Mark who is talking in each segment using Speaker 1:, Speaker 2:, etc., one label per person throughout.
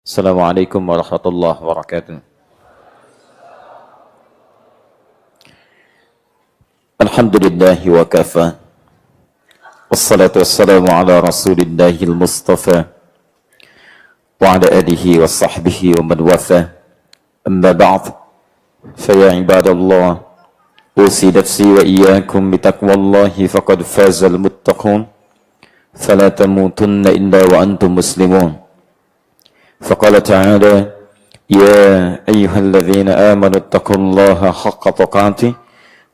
Speaker 1: Assalamualaikum warahmatullahi wabarakatuh. Alhamdulillahi wa kafa. Wassalatu wassalamu ala rasulillahil mustafa wa ala alihi wa sahbihi wa man wafa. Amma ba'd. Faya ibadallah, usi nafsi wa iyyakum bitaqwallahi faqad fazal muttaqun. Fala tamutunna illa wa antum muslimun. فقال تعالى يا أيها الذين آمنوا اتقوا الله حق تقاته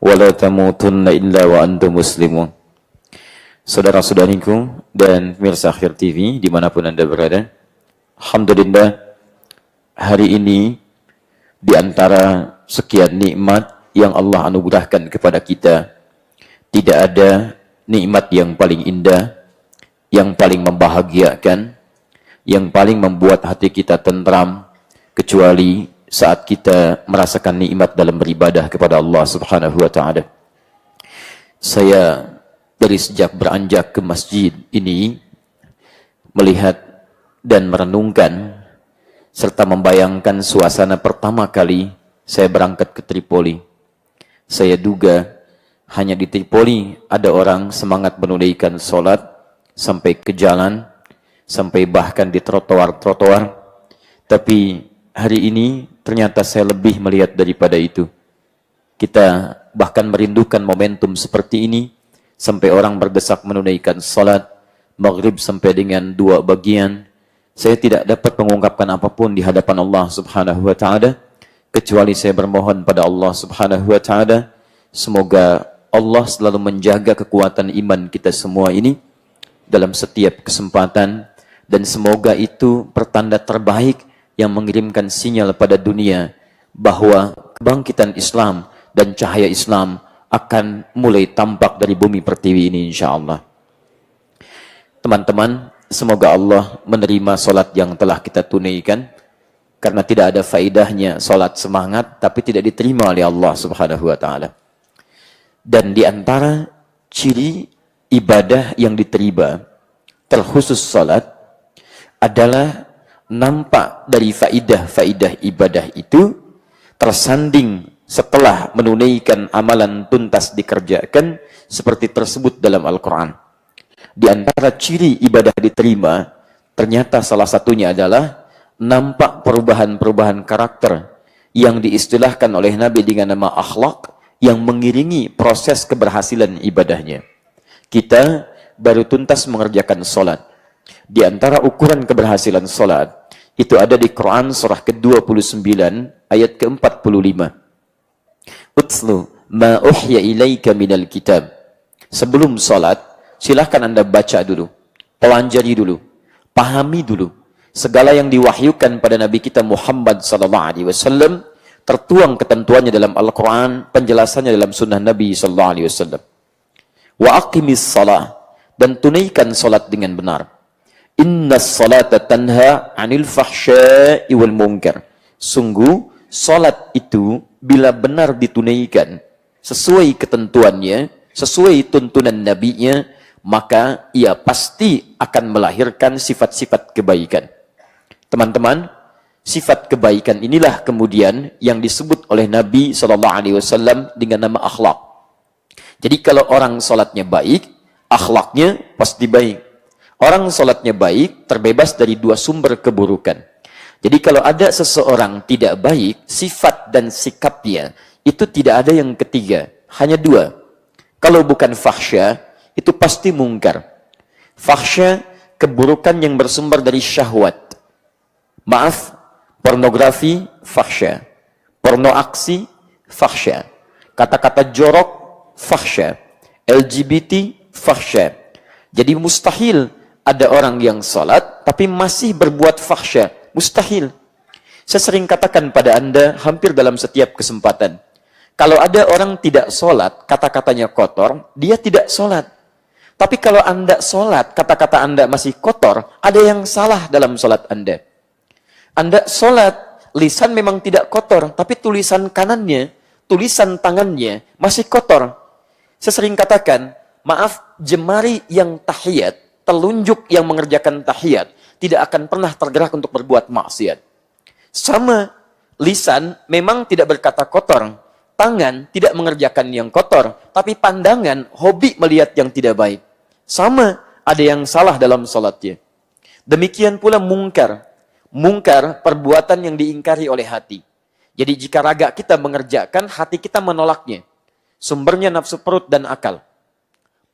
Speaker 1: ولا تموتن إلا وأنتم مسلمون. Saudara-saudariku dan pemirsa Akhir TV dimanapun Anda berada, alhamdulillah hari ini di antara sekian nikmat yang Allah anugerahkan kepada kita, tidak ada nikmat yang paling indah, yang paling membahagiakan, yang paling membuat hati kita tentram kecuali saat kita merasakan nikmat dalam beribadah kepada Allah Subhanahu wa taala. Saya dari sejak beranjak ke masjid ini melihat dan merenungkan serta membayangkan suasana pertama kali saya berangkat ke Tripoli. Saya duga hanya di Tripoli ada orang semangat menunaikan sholat sampai ke jalan, sampai bahkan di trotoar-trotoar. Tapi hari ini ternyata saya lebih melihat daripada itu. Kita bahkan merindukan momentum seperti ini, sampai orang berdesak menunaikan salat maghrib sampai dengan 2 bagian. Saya tidak dapat mengungkapkan apapun di hadapan Allah Subhanahu wa taala kecuali saya bermohon pada Allah Subhanahu wa taala semoga Allah selalu menjaga kekuatan iman kita semua ini dalam setiap kesempatan. Dan semoga itu pertanda terbaik yang mengirimkan sinyal pada dunia bahwa kebangkitan Islam dan cahaya Islam akan mulai tampak dari bumi pertiwi ini insyaAllah. Teman-teman, semoga Allah menerima solat yang telah kita tunaikan, karena tidak ada faedahnya solat semangat tapi tidak diterima oleh Allah Subhanahu wa taala. Dan di antara ciri ibadah yang diterima terkhusus solat adalah nampak dari faidah-faidah ibadah itu tersanding setelah menunaikan amalan tuntas dikerjakan seperti tersebut dalam Al-Quran. Di antara ciri ibadah diterima, ternyata salah satunya adalah nampak perubahan-perubahan karakter yang diistilahkan oleh Nabi dengan nama akhlak yang mengiringi proses keberhasilan ibadahnya. Kita baru tuntas mengerjakan sholat. Di antara ukuran keberhasilan salat itu ada di Quran surah ke-29 ayat ke-45. Utslu ma uhya ilaika minal kitab. Sebelum salat, silahkan Anda baca dulu, pelajari dulu, pahami dulu segala yang diwahyukan pada Nabi kita Muhammad sallallahu alaihi wasallam, tertuang ketentuannya dalam Al-Quran, penjelasannya dalam sunnah Nabi sallallahu alaihi wasallam. Wa aqimis salah, dan tunaikan salat dengan benar. Inna salata tanha anil fahsya'i wal munkar. Sungguh, salat itu bila benar ditunaikan sesuai ketentuannya, sesuai tuntunan nabinya, maka ia pasti akan melahirkan sifat-sifat kebaikan. Teman-teman, sifat kebaikan inilah kemudian yang disebut oleh Nabi SAW dengan nama akhlak. Jadi kalau orang salatnya baik, akhlaknya pasti baik. Orang salatnya baik, terbebas dari 2 sumber keburukan. Jadi kalau ada seseorang tidak baik, sifat dan sikapnya, itu tidak ada yang ketiga. Hanya 2. Kalau bukan fahsya, itu pasti mungkar. Fahsya, keburukan yang bersumber dari syahwat. Maaf, pornografi, fahsya. Pornoaksi, fahsya. Kata-kata jorok, fahsya. LGBT, fahsya. Jadi mustahil ada orang yang salat tapi masih berbuat fahsya. Mustahil. Saya sering katakan pada Anda hampir dalam setiap kesempatan. Kalau ada orang tidak salat, kata-katanya kotor, dia tidak salat. Tapi kalau Anda salat, kata-kata Anda masih kotor, ada yang salah dalam salat Anda. Anda salat, lisan memang tidak kotor, tapi tulisan kanannya, tulisan tangannya masih kotor. Saya sering katakan, maaf, jemari yang tahiyat telunjuk yang mengerjakan tahiyat tidak akan pernah tergerak untuk berbuat maksiat. Sama, lisan memang tidak berkata kotor, tangan tidak mengerjakan yang kotor, tapi pandangan hobi melihat yang tidak baik. Sama, ada yang salah dalam salatnya. Demikian pula mungkar. Mungkar, perbuatan yang diingkari oleh hati. Jadi jika raga kita mengerjakan, hati kita menolaknya. Sumbernya nafsu perut dan akal.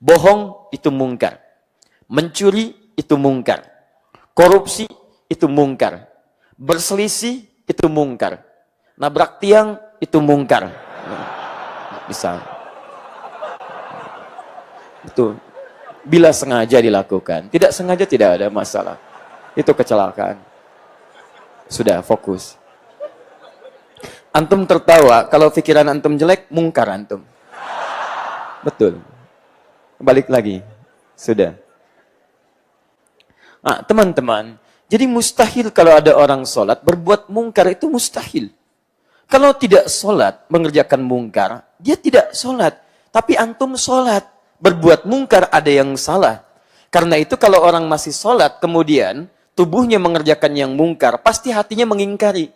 Speaker 1: Bohong, itu mungkar. Mencuri, itu mungkar. Korupsi, itu mungkar. Berselisih, itu mungkar. Nabrak tiang, itu mungkar. Misal. Itu bila sengaja dilakukan. Tidak sengaja tidak ada masalah. Itu kecelakaan. Sudah, fokus. Antum tertawa, kalau pikiran antum jelek, mungkar antum. Betul. Balik lagi. Sudah. Nah, teman-teman, jadi mustahil kalau ada orang sholat, berbuat mungkar itu mustahil. Kalau tidak sholat, mengerjakan mungkar, dia tidak sholat. Tapi antum sholat, berbuat mungkar ada yang salah. Karena itu kalau orang masih sholat, kemudian tubuhnya mengerjakan yang mungkar, pasti hatinya mengingkari.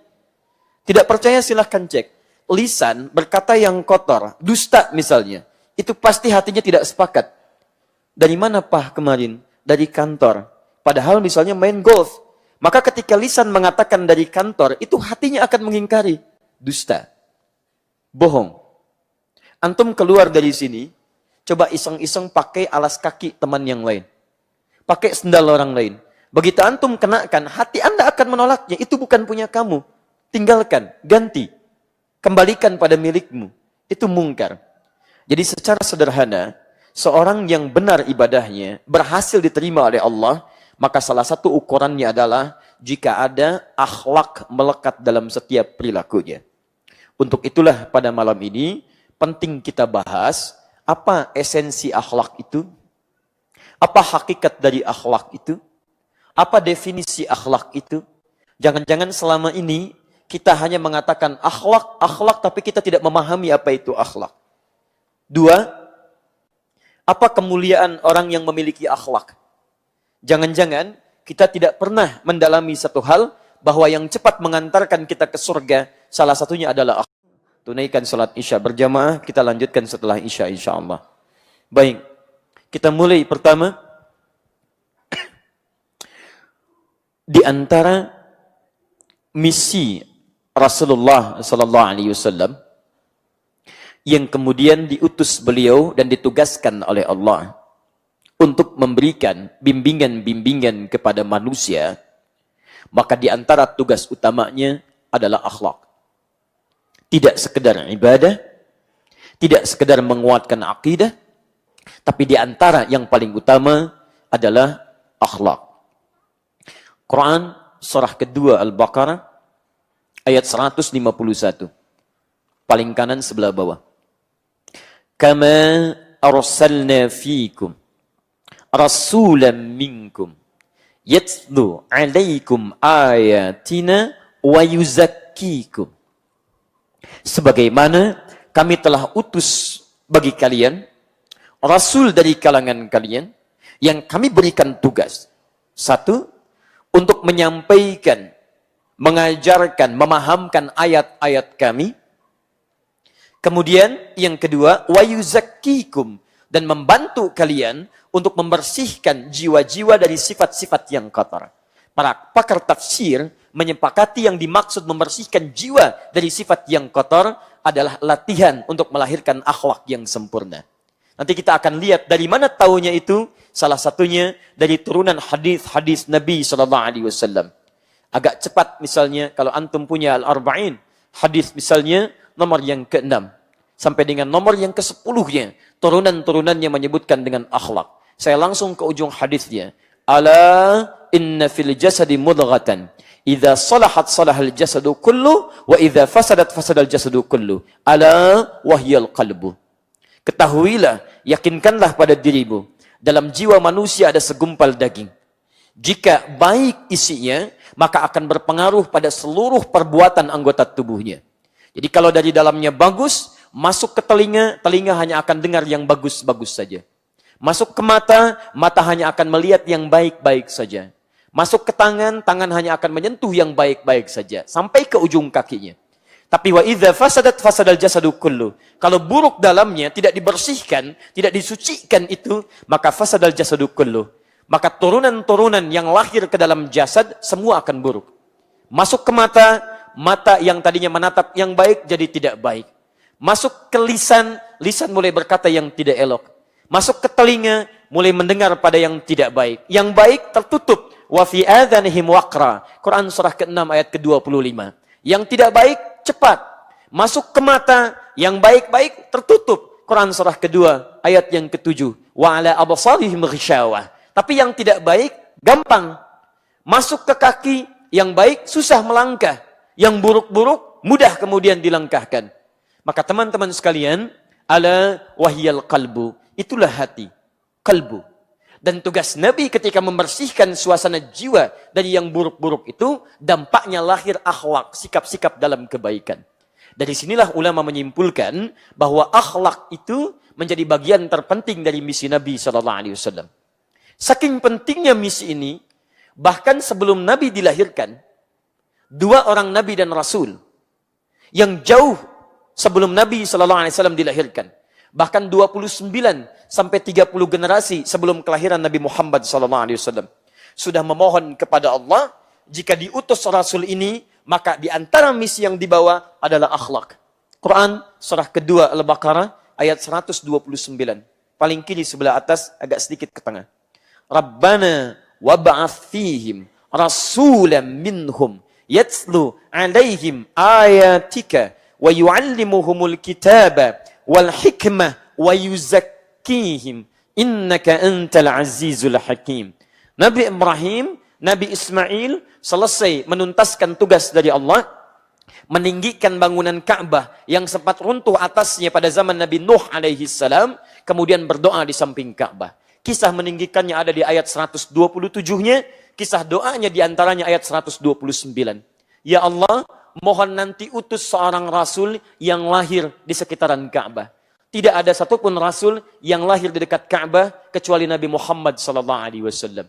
Speaker 1: Tidak percaya silahkan cek. Lisan berkata yang kotor, dusta misalnya. Itu pasti hatinya tidak sepakat. Dari mana Pak kemarin? Dari kantor. Padahal misalnya main golf. Maka ketika lisan mengatakan dari kantor, itu hatinya akan mengingkari. Dusta. Bohong. Antum keluar dari sini, coba iseng-iseng pakai alas kaki teman yang lain. Pakai sendal orang lain. Begitu antum kenakan, hati Anda akan menolaknya. Itu bukan punya kamu. Tinggalkan, ganti. Kembalikan pada milikmu. Itu mungkar. Jadi secara sederhana, seorang yang benar ibadahnya, berhasil diterima oleh Allah, maka salah satu ukurannya adalah jika ada akhlak melekat dalam setiap perilakunya. Untuk itulah pada malam ini, penting kita bahas, apa esensi akhlak itu? Apa hakikat dari akhlak itu? Apa definisi akhlak itu? Jangan-jangan selama ini kita hanya mengatakan akhlak, akhlak, tapi kita tidak memahami apa itu akhlak. Dua, apa kemuliaan orang yang memiliki akhlak? Jangan-jangan kita tidak pernah mendalami satu hal bahwa yang cepat mengantarkan kita ke surga, salah satunya adalah akhlak. Tunaikan salat Isya berjamaah, kita lanjutkan setelah Isya insyaallah. Baik, kita mulai pertama. Di antara misi Rasulullah sallallahu alaihi wasallam yang kemudian diutus beliau dan ditugaskan oleh Allah untuk memberikan bimbingan-bimbingan kepada manusia, maka di antara tugas utamanya adalah akhlak. Tidak sekedar ibadah, tidak sekedar menguatkan akidah, tapi di antara yang paling utama adalah akhlak. Quran surah kedua Al-Baqarah ayat 151. Paling kanan sebelah bawah. Kama arsalna fiikum rasulan minkum yatlu alaikum ayatina wa yuzakkikum. Sebagaimana kami telah utus bagi kalian rasul dari kalangan kalian yang kami berikan tugas. Satu, untuk menyampaikan, mengajarkan, memahamkan ayat-ayat kami. Kemudian yang kedua, wa yuzakkikum, dan membantu kalian untuk membersihkan jiwa-jiwa dari sifat-sifat yang kotor. Para pakar tafsir menyepakati yang dimaksud membersihkan jiwa dari sifat yang kotor adalah latihan untuk melahirkan akhlak yang sempurna. Nanti kita akan lihat dari mana taunya itu. Salah satunya dari turunan hadis-hadis Nabi SAW. Agak cepat misalnya kalau antum punya Al-Arba'in. Hadis misalnya nomor yang ke-6. Sampai dengan nomor yang ke-10-nya. Turunan-turunannya menyebutkan dengan akhlak. Saya langsung ke ujung hadisnya. Ala inna fil jasadi mudghatan. Idza salahat salahal jasadu kullu. Wa idza fasadat fasadal jasadu kullu. Ala wahyal qalbu. Ketahuilah, yakinkanlah pada dirimu. Dalam jiwa manusia ada segumpal daging. Jika baik isinya, maka akan berpengaruh pada seluruh perbuatan anggota tubuhnya. Jadi kalau dari dalamnya bagus, masuk ke telinga, telinga hanya akan dengar yang bagus-bagus saja. Masuk ke mata, mata hanya akan melihat yang baik-baik saja. Masuk ke tangan, tangan hanya akan menyentuh yang baik-baik saja. Sampai ke ujung kakinya. Tapi wa idza fasadat fasadal jasadu kullu. Kalau buruk dalamnya, tidak dibersihkan, tidak disucikan itu, maka fasadal jasadu kullu. Maka turunan-turunan yang lahir ke dalam jasad, semua akan buruk. Masuk ke mata, mata yang tadinya menatap yang baik, jadi tidak baik. Masuk ke lisan, lisan mulai berkata yang tidak elok. Masuk ke telinga, mulai mendengar pada yang tidak baik. Yang baik tertutup. Wa fi adhanihim waqra. Quran surah ke-6 ayat ke-25. Yang tidak baik, cepat. Masuk ke mata, yang baik-baik tertutup. Quran surah kedua ayat yang ke-7. Wa ala absarihim ghishawah. Tapi yang tidak baik, gampang. Masuk ke kaki, yang baik susah melangkah. Yang buruk-buruk, mudah kemudian dilangkahkan. Maka teman-teman sekalian, ala wahyal qalbu. Itulah hati, kalbu. Dan tugas Nabi ketika membersihkan suasana jiwa dari yang buruk-buruk itu, dampaknya lahir akhlak, sikap-sikap dalam kebaikan. Dari sinilah ulama menyimpulkan bahwa akhlak itu menjadi bagian terpenting dari misi Nabi SAW. Saking pentingnya misi ini, bahkan sebelum Nabi dilahirkan, dua orang Nabi dan Rasul yang jauh sebelum Nabi SAW dilahirkan, bahkan 29 sampai 30 generasi sebelum kelahiran Nabi Muhammad SAW, sudah memohon kepada Allah, jika diutus Rasul ini, maka di antara misi yang dibawa adalah akhlak. Quran surah kedua Al-Baqarah ayat 129. Paling kiri sebelah atas, agak sedikit ke tengah. Rabbana wab'ath fihim rasulan minhum yatslu alaihim ayatika wa yu'allimuhumul kitaba wal hikmah wa yuzakkihim innaka antal azizul hakim. Nabi Ibrahim, Nabi Ismail selesai menuntaskan tugas dari Allah, meninggikan bangunan Ka'bah yang sempat runtuh atasnya pada zaman Nabi Nuh alaihi salam, kemudian berdoa di samping Ka'bah. Kisah meninggikannya ada di ayat 127-nya, kisah doanya di antaranya ayat 129. Ya Allah, mohon nanti utus seorang rasul yang lahir di sekitaran Ka'bah. Tidak ada satupun rasul yang lahir di dekat Ka'bah kecuali Nabi Muhammad SAW.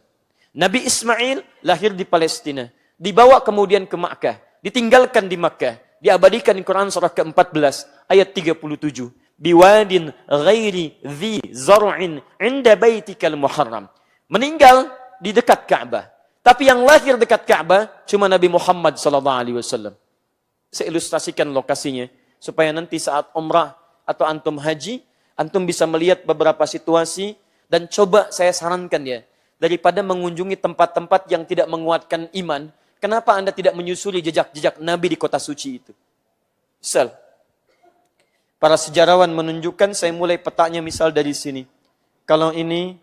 Speaker 1: Nabi Ismail lahir di Palestina, dibawa kemudian ke Makkah, ditinggalkan di Makkah, diabadikan di Quran surah ke-14 ayat 37. Biwadin ghairi dhi zar'in 'inda baitikal muharram. Meninggal di dekat Ka'bah. Tapi yang lahir dekat Ka'bah cuma Nabi Muhammad SAW. Saya ilustrasikan lokasinya supaya nanti saat umrah atau antum haji, antum bisa melihat beberapa situasi dan coba saya sarankan ya, daripada mengunjungi tempat-tempat yang tidak menguatkan iman, kenapa Anda tidak menyusuri jejak-jejak Nabi di kota suci itu? Misal, para sejarawan menunjukkan, saya mulai petanya misal dari sini. Kalau ini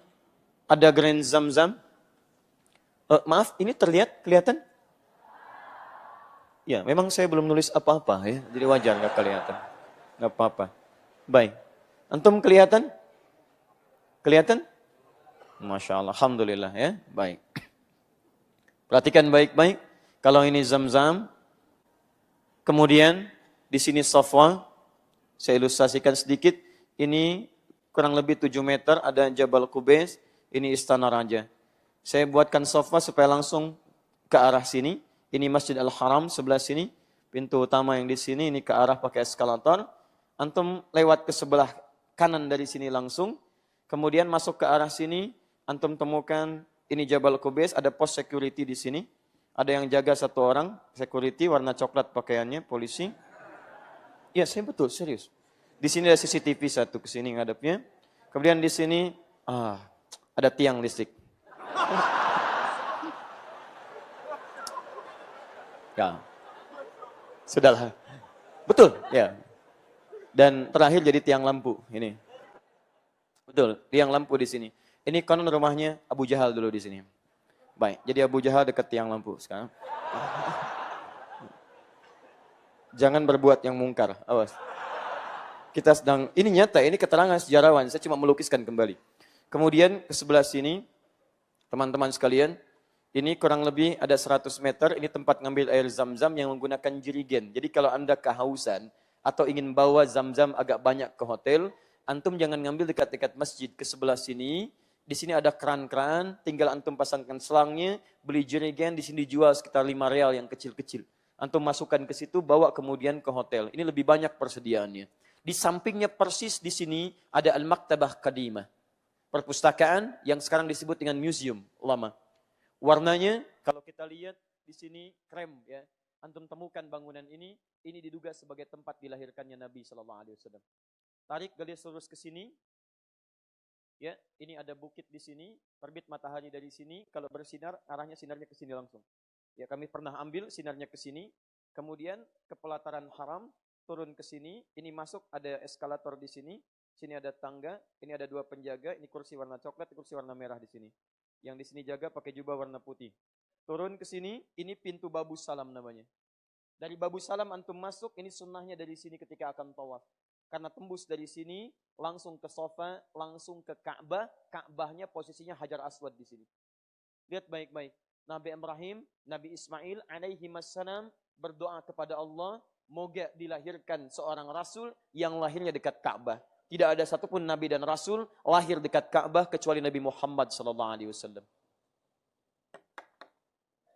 Speaker 1: ada Grand Zamzam, maaf, ini kelihatan? Ya, memang saya belum nulis apa-apa ya, jadi wajar nggak kelihatan, nggak apa-apa. Baik, antum kelihatan? Kelihatan? Masya Allah, alhamdulillah ya, baik. Perhatikan baik-baik. Kalau ini Zamzam, kemudian di sini Safwa. Saya ilustrasikan sedikit. Ini kurang lebih 7 meter, ada Jabal Qubais, ini Istana Raja. Saya buatkan sofa supaya langsung ke arah sini. Ini Masjid Al-Haram sebelah sini. Pintu utama yang di sini, ini ke arah pakai eskalator. Antum lewat ke sebelah kanan dari sini langsung. Kemudian masuk ke arah sini, antum temukan ini Jabal Qubais, ada pos security di sini. Ada yang jaga 1 orang, security warna coklat pakaiannya, polisi. Ya, saya betul, serius. Di sini ada CCTV 1 ke sini ngadepnya. Kemudian di sini ada tiang listrik. Ya. Sudahlah. Betul, ya. Dan terakhir jadi tiang lampu ini. Betul, tiang lampu di sini. Ini konon rumahnya Abu Jahal dulu di sini. Baik, jadi Abu Jahal dekat tiang lampu sekarang. Jangan berbuat yang mungkar, awas. Kita sedang, ini nyata, ini keterangan sejarawan, saya cuma melukiskan kembali. Kemudian ke sebelah sini, teman-teman sekalian, ini kurang lebih ada 100 meter, ini tempat ngambil air zam-zam yang menggunakan jerigen. Jadi kalau Anda kehausan atau ingin bawa zam-zam agak banyak ke hotel, antum jangan ngambil dekat-dekat masjid ke sebelah sini. Di sini ada keran-keran, tinggal antum pasangkan selangnya, beli jerigen, di sini dijual sekitar 5 real yang kecil-kecil. Antum masukkan ke situ, bawa kemudian ke hotel. Ini lebih banyak persediaannya. Di sampingnya persis di sini ada Al-Maktabah Qadimah. Perpustakaan yang sekarang disebut dengan museum lama. Warnanya kalau kita lihat di sini krem ya. Antum temukan bangunan ini diduga sebagai tempat dilahirkannya Nabi sallallahu alaihi wasallam. Tarik garis lurus ke sini. Ya, ini ada bukit di sini, terbit matahari dari sini, kalau bersinar arahnya sinarnya ke sini langsung. Ya, kami pernah ambil sinarnya ke sini, kemudian ke pelataran haram, turun ke sini, ini masuk ada eskalator di sini ada tangga, ini ada 2 penjaga, ini kursi warna coklat, kursi warna merah di sini. Yang di sini jaga pakai jubah warna putih. Turun ke sini, ini pintu Babu Salam namanya. Dari Babu Salam antum masuk, ini sunnahnya dari sini ketika akan tawaf. Karena tembus dari sini, langsung ke Safa, langsung ke Ka'bah. Ka'bahnya posisinya Hajar Aswad di sini. Lihat baik-baik. Nabi Ibrahim, Nabi Ismail alaihi wassalam berdoa kepada Allah, moga dilahirkan seorang Rasul yang lahirnya dekat Ka'bah. Tidak ada satupun Nabi dan Rasul lahir dekat Ka'bah kecuali Nabi Muhammad SAW.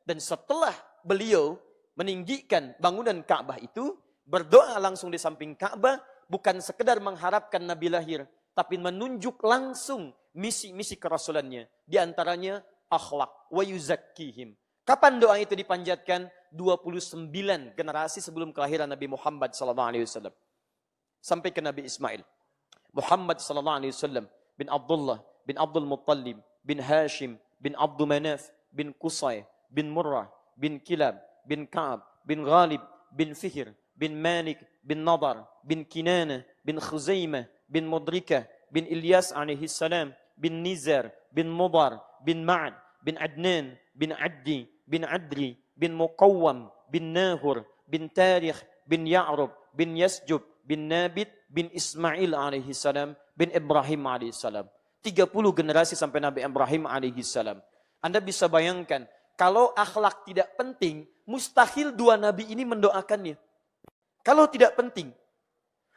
Speaker 1: Dan setelah beliau meninggikan bangunan Ka'bah itu, berdoa langsung di samping Ka'bah, bukan sekedar mengharapkan Nabi lahir, tapi menunjuk langsung misi-misi kerasulannya. Di antaranya akhlak wa yuzakkihim. Kapan doa itu dipanjatkan? 29 generasi sebelum kelahiran Nabi Muhammad SAW. Sampai ke Nabi Ismail. Muhammad SAW bin Abdullah, bin Abdul Muttalib, bin Hashim, bin Abdul Manaf, bin Qusay, bin Murrah, bin Kilab, bin Ka'ab, bin Ghalib, bin Fihr, bin Malik, bin Nadar, bin Kinana, bin Khuzaimah, bin Mudrikah, bin Ilyas alaihi salam, bin Nizar, bin Mudar, bin Ma'ad, bin Adnan, bin Addi, bin Adri, bin Muqawwam, bin Nahur, bin Tarikh, bin Ya'rub, bin Yasjub, bin Nabit, bin Ismail alaihi salam, bin Ibrahim alaihi salam. 30 generasi sampai Nabi Ibrahim alaihi salam. Anda bisa bayangkan, kalau akhlak tidak penting, mustahil 2 nabi ini mendoakannya. Kalau tidak penting.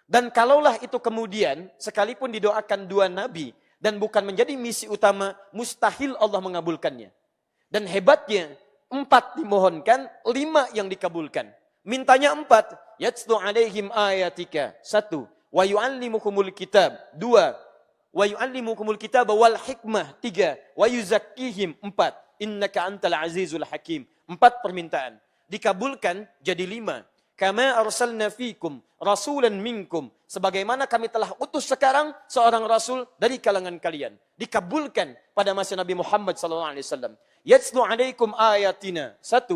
Speaker 1: Dan kalaulah itu kemudian, sekalipun didoakan 2 nabi, dan bukan menjadi misi utama, mustahil Allah mengabulkannya. Dan hebatnya, 4 dimohonkan, 5 yang dikabulkan. Mintanya 4, yatlu alaihim ayatika, 1, wa yu'allimukumul kitab, 2, wa yu'allimukumul kitab wal hikmah, 3, wa yuzakkihim, 4, innaka antal azizul hakim. 4 permintaan. Dikabulkan jadi 5. Kama arsalna fikum rasulan minkum. Sebagaimana kami telah utus sekarang seorang rasul dari kalangan kalian. Dikabulkan pada masa Nabi Muhammad SAW. Yatslu alaikum ayatina. 1.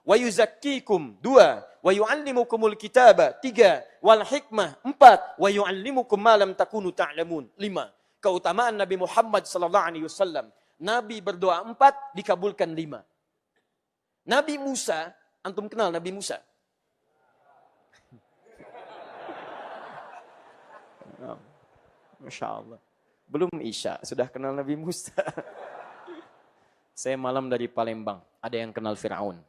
Speaker 1: Wa yuzakkikum. 2. Wa yu'allimukumul kitaba. 3. Wal hikmah. 4. Wa yu'allimukum ma lam takunu ta'lamun. 5. Keutamaan Nabi Muhammad SAW. Nabi berdoa 4, dikabulkan 5. Nabi Musa, antum kenal Nabi Musa? Masya Allah. Belum Isya, sudah kenal Nabi Musa. Saya malam dari Palembang. Ada yang kenal Fir'aun.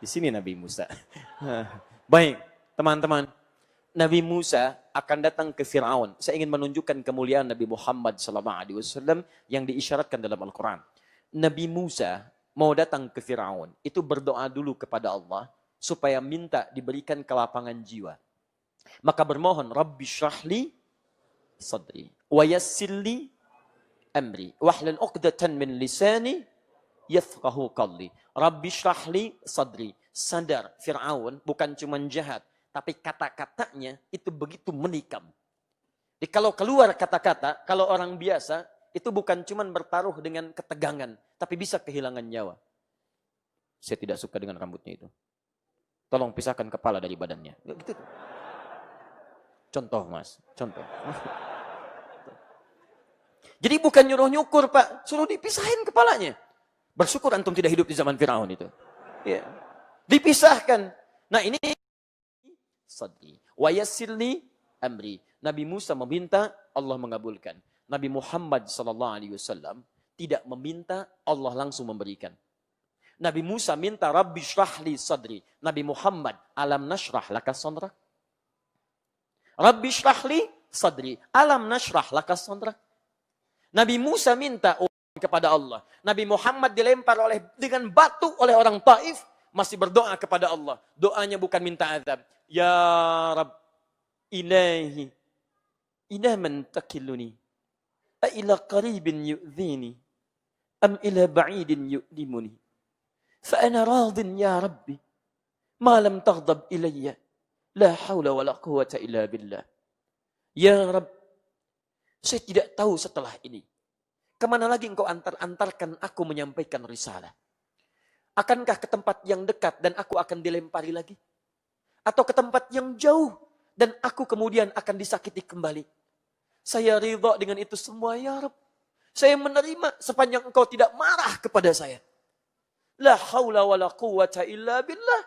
Speaker 1: Di sini Nabi Musa. Baik, teman-teman. Nabi Musa akan datang ke Fir'aun. Saya ingin menunjukkan kemuliaan Nabi Muhammad SAW yang diisyaratkan dalam Al-Quran. Nabi Musa mau datang ke Fir'aun. Itu berdoa dulu kepada Allah supaya minta diberikan kelapangan jiwa. Maka bermohon, Rabbi syrahli sadri, wa yassirli amri, wahlul 'uqdatan min lisani yafqahu qawli. Rabbi syrahli sadri. Sadar, Fir'aun bukan cuma jahat, tapi kata-katanya itu begitu menikam. Jadi kalau keluar kata-kata, kalau orang biasa, itu bukan cuma bertaruh dengan ketegangan, tapi bisa kehilangan nyawa. Saya tidak suka dengan rambutnya itu. Tolong pisahkan kepala dari badannya. Gitu. Contoh mas, contoh. Jadi bukan nyuruh nyukur pak, suruh dipisahin kepalanya. Bersyukur antum tidak hidup di zaman Fir'aun itu. Ya. Dipisahkan. Nah ini sadri. Wa yassirli amri. Nabi Musa meminta, Allah mengabulkan. Nabi Muhammad SAW tidak meminta, Allah langsung memberikan. Nabi Musa minta, Rabbi syrahli sadri. Nabi Muhammad, alam nashrah laka sadrak. Rabbi syrahli
Speaker 2: sadri. Alam nashrah laka sadrak. Nabi Musa minta kepada Allah. Nabi Muhammad dilempar dengan batu oleh orang Taif, masih berdoa kepada Allah. Doanya bukan minta azab. Ya Rabb, ilahi, ila man takiluni, a ila qaribin yu'dhini, am ila ba'idin yu'limuni. Fa ana radin ya Rabbi, ma lam taghdab ilayya, la hawla wa la quwwata illa billah. Ya Rabb, saya tidak tahu setelah ini kemana lagi engkau antarkan aku menyampaikan risalah. Akankah ke tempat yang dekat dan aku akan dilempari lagi? Atau ke tempat yang jauh dan aku kemudian akan disakiti kembali? Saya ridha dengan itu semua ya Rabb. Saya menerima sepanjang engkau tidak marah kepada saya. La haula wa la quwwata illa billah.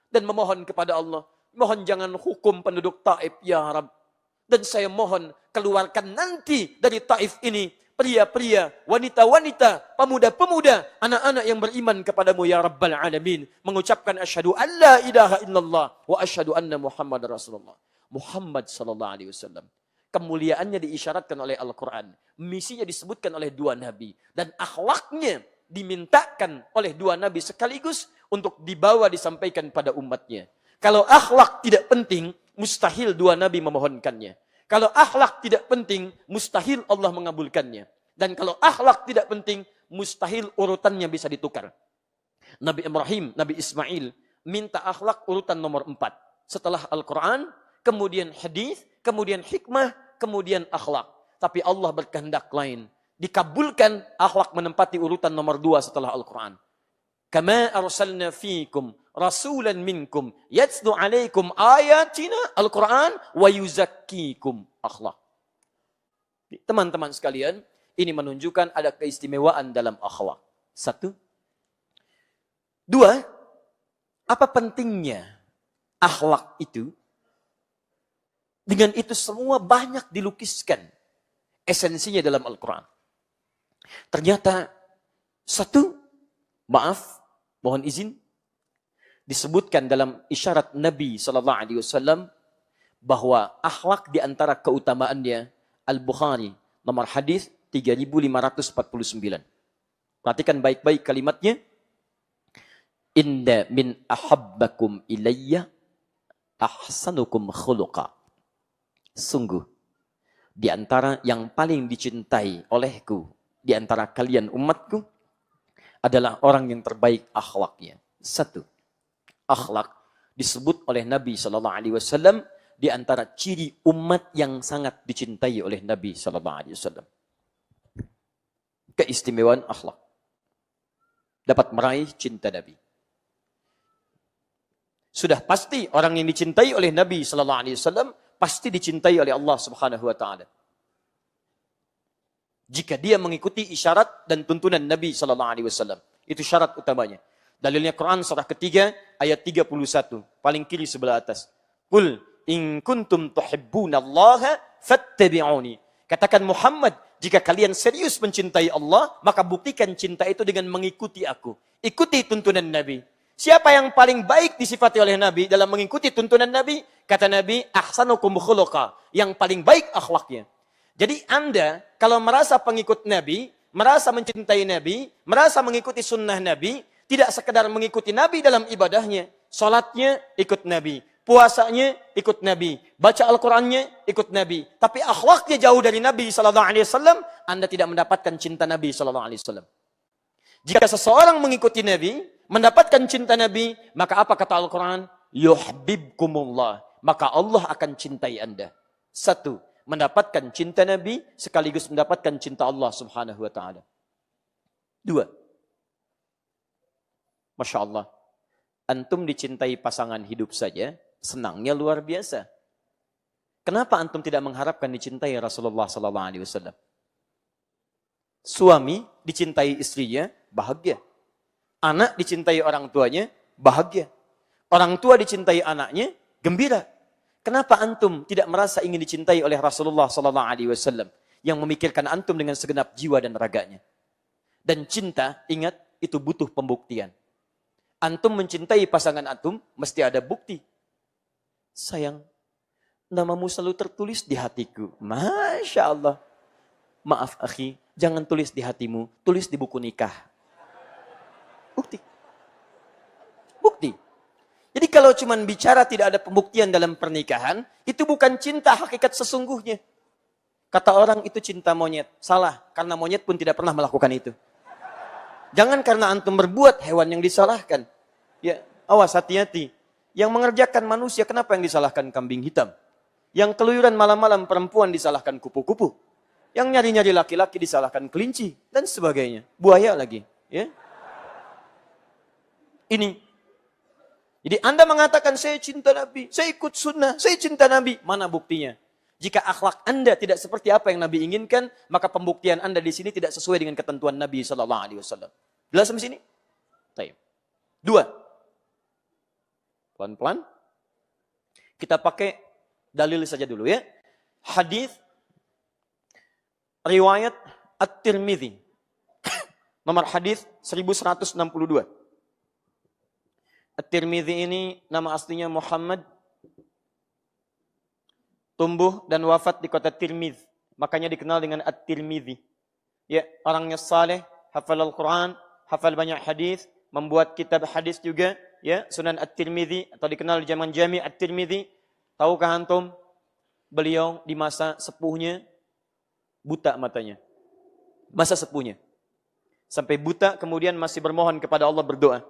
Speaker 2: Dan memohon kepada Allah. Mohon jangan hukum penduduk Taif ya Rabb. Dan saya mohon keluarkan nanti dari Taif ini pria-pria, wanita-wanita, pemuda-pemuda, anak-anak yang beriman kepadamu ya Rabbal Alamin. Mengucapkan asyhadu an la ilaha illallah wa asyhadu anna Muhammad Rasulullah. Muhammad sallallahu alaihi wasallam. Kemuliaannya diisyaratkan oleh Al-Quran. Misinya disebutkan oleh dua nabi. Dan akhlaknya dimintakan oleh dua nabi sekaligus untuk dibawa disampaikan pada umatnya. Kalau akhlak tidak penting, mustahil dua nabi memohonkannya. Kalau akhlak tidak penting, mustahil Allah mengabulkannya. Dan kalau akhlak tidak penting, mustahil urutannya bisa ditukar. Nabi Ibrahim, Nabi Ismail minta akhlak urutan nomor 4. Setelah Al-Quran, kemudian hadis, kemudian hikmah, kemudian akhlak. Tapi Allah berkehendak lain. Dikabulkan akhlak menempati urutan nomor 2 setelah Al-Quran. Kama arsalna fiikum rasulan minkum yatslu alaikum ayatina Al-Quran wa yuzakkikum akhlak. Teman-teman sekalian, ini menunjukkan ada keistimewaan dalam akhlak. 1. 2, apa pentingnya akhlak itu? Dengan itu semua banyak dilukiskan esensinya dalam Al-Quran. Ternyata 1, mohon izin, disebutkan dalam isyarat Nabi SAW bahwa akhlak di antara keutamaannya Al-Bukhari nomor hadis 3549. Perhatikan baik-baik kalimatnya. Inna min ahabbakum ilayya ahsanukum khuluqa. Sungguh di antara yang paling dicintai olehku di antara kalian umatku adalah orang yang terbaik akhlaknya. 1. Akhlak disebut oleh Nabi SAW di antara ciri umat yang sangat dicintai oleh Nabi SAW. Keistimewaan akhlak dapat meraih cinta Nabi. Sudah pasti orang yang dicintai oleh Nabi SAW pasti dicintai oleh Allah Subhanahu wa taala. Jika dia mengikuti isyarat dan tuntunan Nabi SAW. Itu syarat utamanya. Dalilnya Quran surah ketiga ayat 31. Paling kiri sebelah atas. Qul in kuntum tuhibbunallaha fattabi'uni. Katakan Muhammad, jika kalian serius mencintai Allah, maka buktikan cinta itu dengan mengikuti aku. Ikuti tuntunan Nabi. Siapa yang paling baik disifati oleh Nabi dalam mengikuti tuntunan Nabi? Kata Nabi, ahsanukum khuluqa. Yang paling baik akhlaknya. Jadi Anda kalau merasa pengikut Nabi, merasa mencintai Nabi, merasa mengikuti sunnah Nabi, tidak sekedar mengikuti Nabi dalam ibadahnya, salatnya ikut Nabi, puasanya ikut Nabi, baca Al-Qur'annya ikut Nabi, tapi akhlaknya jauh dari Nabi SAW, Anda tidak mendapatkan cinta Nabi SAW. Jika seseorang mengikuti Nabi, mendapatkan cinta Nabi, maka apa kata Al-Quran? Yuhibbukumullah. Maka Allah akan cintai Anda. 1. Mendapatkan cinta Nabi, sekaligus mendapatkan cinta Allah Subhanahu wa ta'ala. 2. Masya Allah. Antum dicintai pasangan hidup saja, senangnya luar biasa. Kenapa antum tidak mengharapkan dicintai Rasulullah SAW? Suami dicintai istrinya, bahagia. Anak dicintai orang tuanya, bahagia. Orang tua dicintai anaknya, gembira. Kenapa antum tidak merasa ingin dicintai oleh Rasulullah SAW yang memikirkan antum dengan segenap jiwa dan raganya? Dan cinta, ingat, itu butuh pembuktian. Antum mencintai pasangan antum, mesti ada bukti. Sayang, namamu selalu tertulis di hatiku. Masya Allah. Maaf akhi, jangan tulis di hatimu, tulis di buku nikah. Bukti. Bukti. Jadi kalau cuma bicara tidak ada pembuktian dalam pernikahan, itu bukan cinta hakikat sesungguhnya. Kata orang itu cinta monyet. Salah, karena monyet pun tidak pernah melakukan itu. Jangan karena antum berbuat, hewan yang disalahkan. Ya, awas hati-hati. Yang mengerjakan manusia, kenapa yang disalahkan kambing hitam? Yang keluyuran malam-malam perempuan disalahkan kupu-kupu. Yang nyari-nyari laki-laki disalahkan kelinci dan sebagainya. Buaya lagi, ya. Ini. Jadi Anda mengatakan saya cinta Nabi, saya ikut sunnah, saya cinta Nabi. Mana buktinya? Jika akhlak Anda tidak seperti apa yang Nabi inginkan, maka pembuktian Anda di sini tidak sesuai dengan ketentuan Nabi sallallahu alaihi wasallam. Jelas sampai sini? Baik. 2. Pelan-pelan. Kita pakai dalil saja dulu ya. Hadis riwayat At-Tirmidzi. Nomor hadis 1162. At-Tirmidzi ini nama aslinya Muhammad, tumbuh dan wafat di kota Tirmidz, makanya dikenal dengan At-Tirmidzi. Ya, orangnya saleh, hafal Al-Quran, hafal banyak hadis, membuat kitab hadis juga, ya, Sunan At-Tirmidzi atau dikenal di zaman Jami' At-Tirmidzi. Tahukah antum beliau di masa sepuhnya buta matanya. Masa sepuhnya. Sampai buta kemudian masih bermohon kepada Allah berdoa.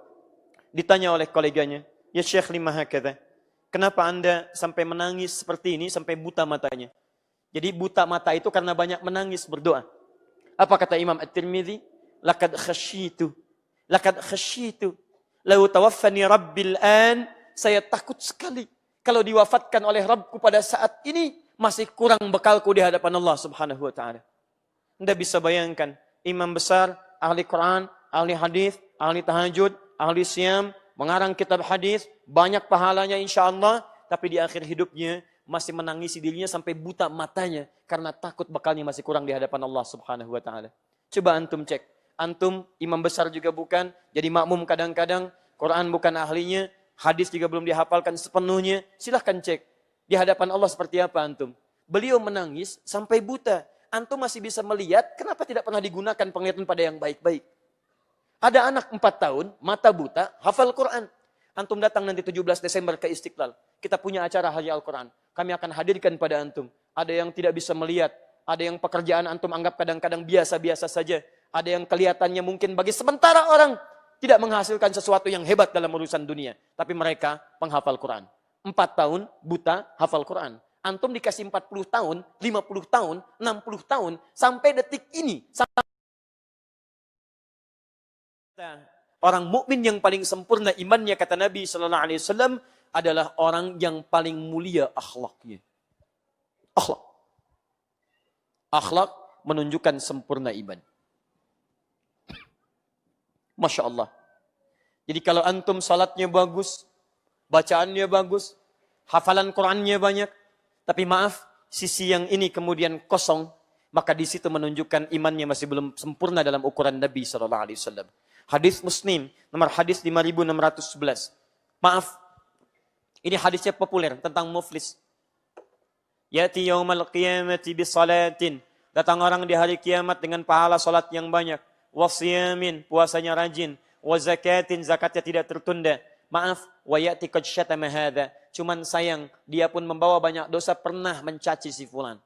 Speaker 2: Ditanya oleh koleganya, "Ya Syekh lima hakadha? Kenapa Anda sampai menangis seperti ini, sampai buta matanya?" Jadi buta mata itu karena banyak menangis berdoa. Apa kata Imam At-Tirmidzi? Laqad khasyitu. Laqad khasyitu. Lau tawaffani Rabbil an. Saya takut sekali kalau diwafatkan oleh Rabbku pada saat ini, masih kurang bekalku di hadapan Allah Subhanahu wa taala. Anda bisa bayangkan, imam besar, ahli Quran, ahli hadis, ahli tahajud, ahli siyam, mengarang kitab hadis, banyak pahalanya insyaallah, tapi di akhir hidupnya masih menangisi dirinya sampai buta matanya karena takut bekalnya masih kurang di hadapan Allah Subhanahu wa taala. Coba antum cek. Antum imam besar juga bukan, jadi makmum kadang-kadang, Quran bukan ahlinya, hadis juga belum dihafalkan sepenuhnya. Silahkan cek. Di hadapan Allah seperti apa antum? Beliau menangis sampai buta. Antum masih bisa melihat, kenapa tidak pernah digunakan penglihatan pada yang baik-baik? Ada anak 4 tahun, mata buta, hafal Quran. Antum datang nanti 17 Desember ke Istiqlal. Kita punya acara Hari Al-Quran. Kami akan hadirkan pada antum. Ada yang tidak bisa melihat. Ada yang pekerjaan antum anggap kadang-kadang biasa-biasa saja. Ada yang kelihatannya mungkin bagi sementara orang tidak menghasilkan sesuatu yang hebat dalam urusan dunia. Tapi mereka penghafal Quran. 4 tahun, buta, hafal Quran. Antum dikasih 40 tahun, 50 tahun, 60 tahun, sampai detik ini. Orang mukmin yang paling sempurna imannya, kata Nabi sallallahu alaihi wasallam, adalah orang yang paling mulia akhlaknya. Akhlak. Akhlak menunjukkan sempurna iman. Masya Allah. Jadi kalau antum salatnya bagus, bacaannya bagus, hafalan Qurannya banyak, tapi maaf, sisi yang ini kemudian kosong, maka di situ menunjukkan imannya masih belum sempurna dalam ukuran Nabi sallallahu alaihi wasallam. Hadis Muslim, nomor hadis 5611. Maaf, ini hadisnya populer tentang muflis. Ya'ti yaumal qiyamati bisalatin. Datang orang di hari kiamat dengan pahala salat yang banyak. Wasiyamin, puasanya rajin. Wa zakatin, zakatnya tidak tertunda. Maaf, wa ya'ti qad syatama hadza. Cuman sayang, dia pun membawa banyak dosa, pernah mencaci si fulan.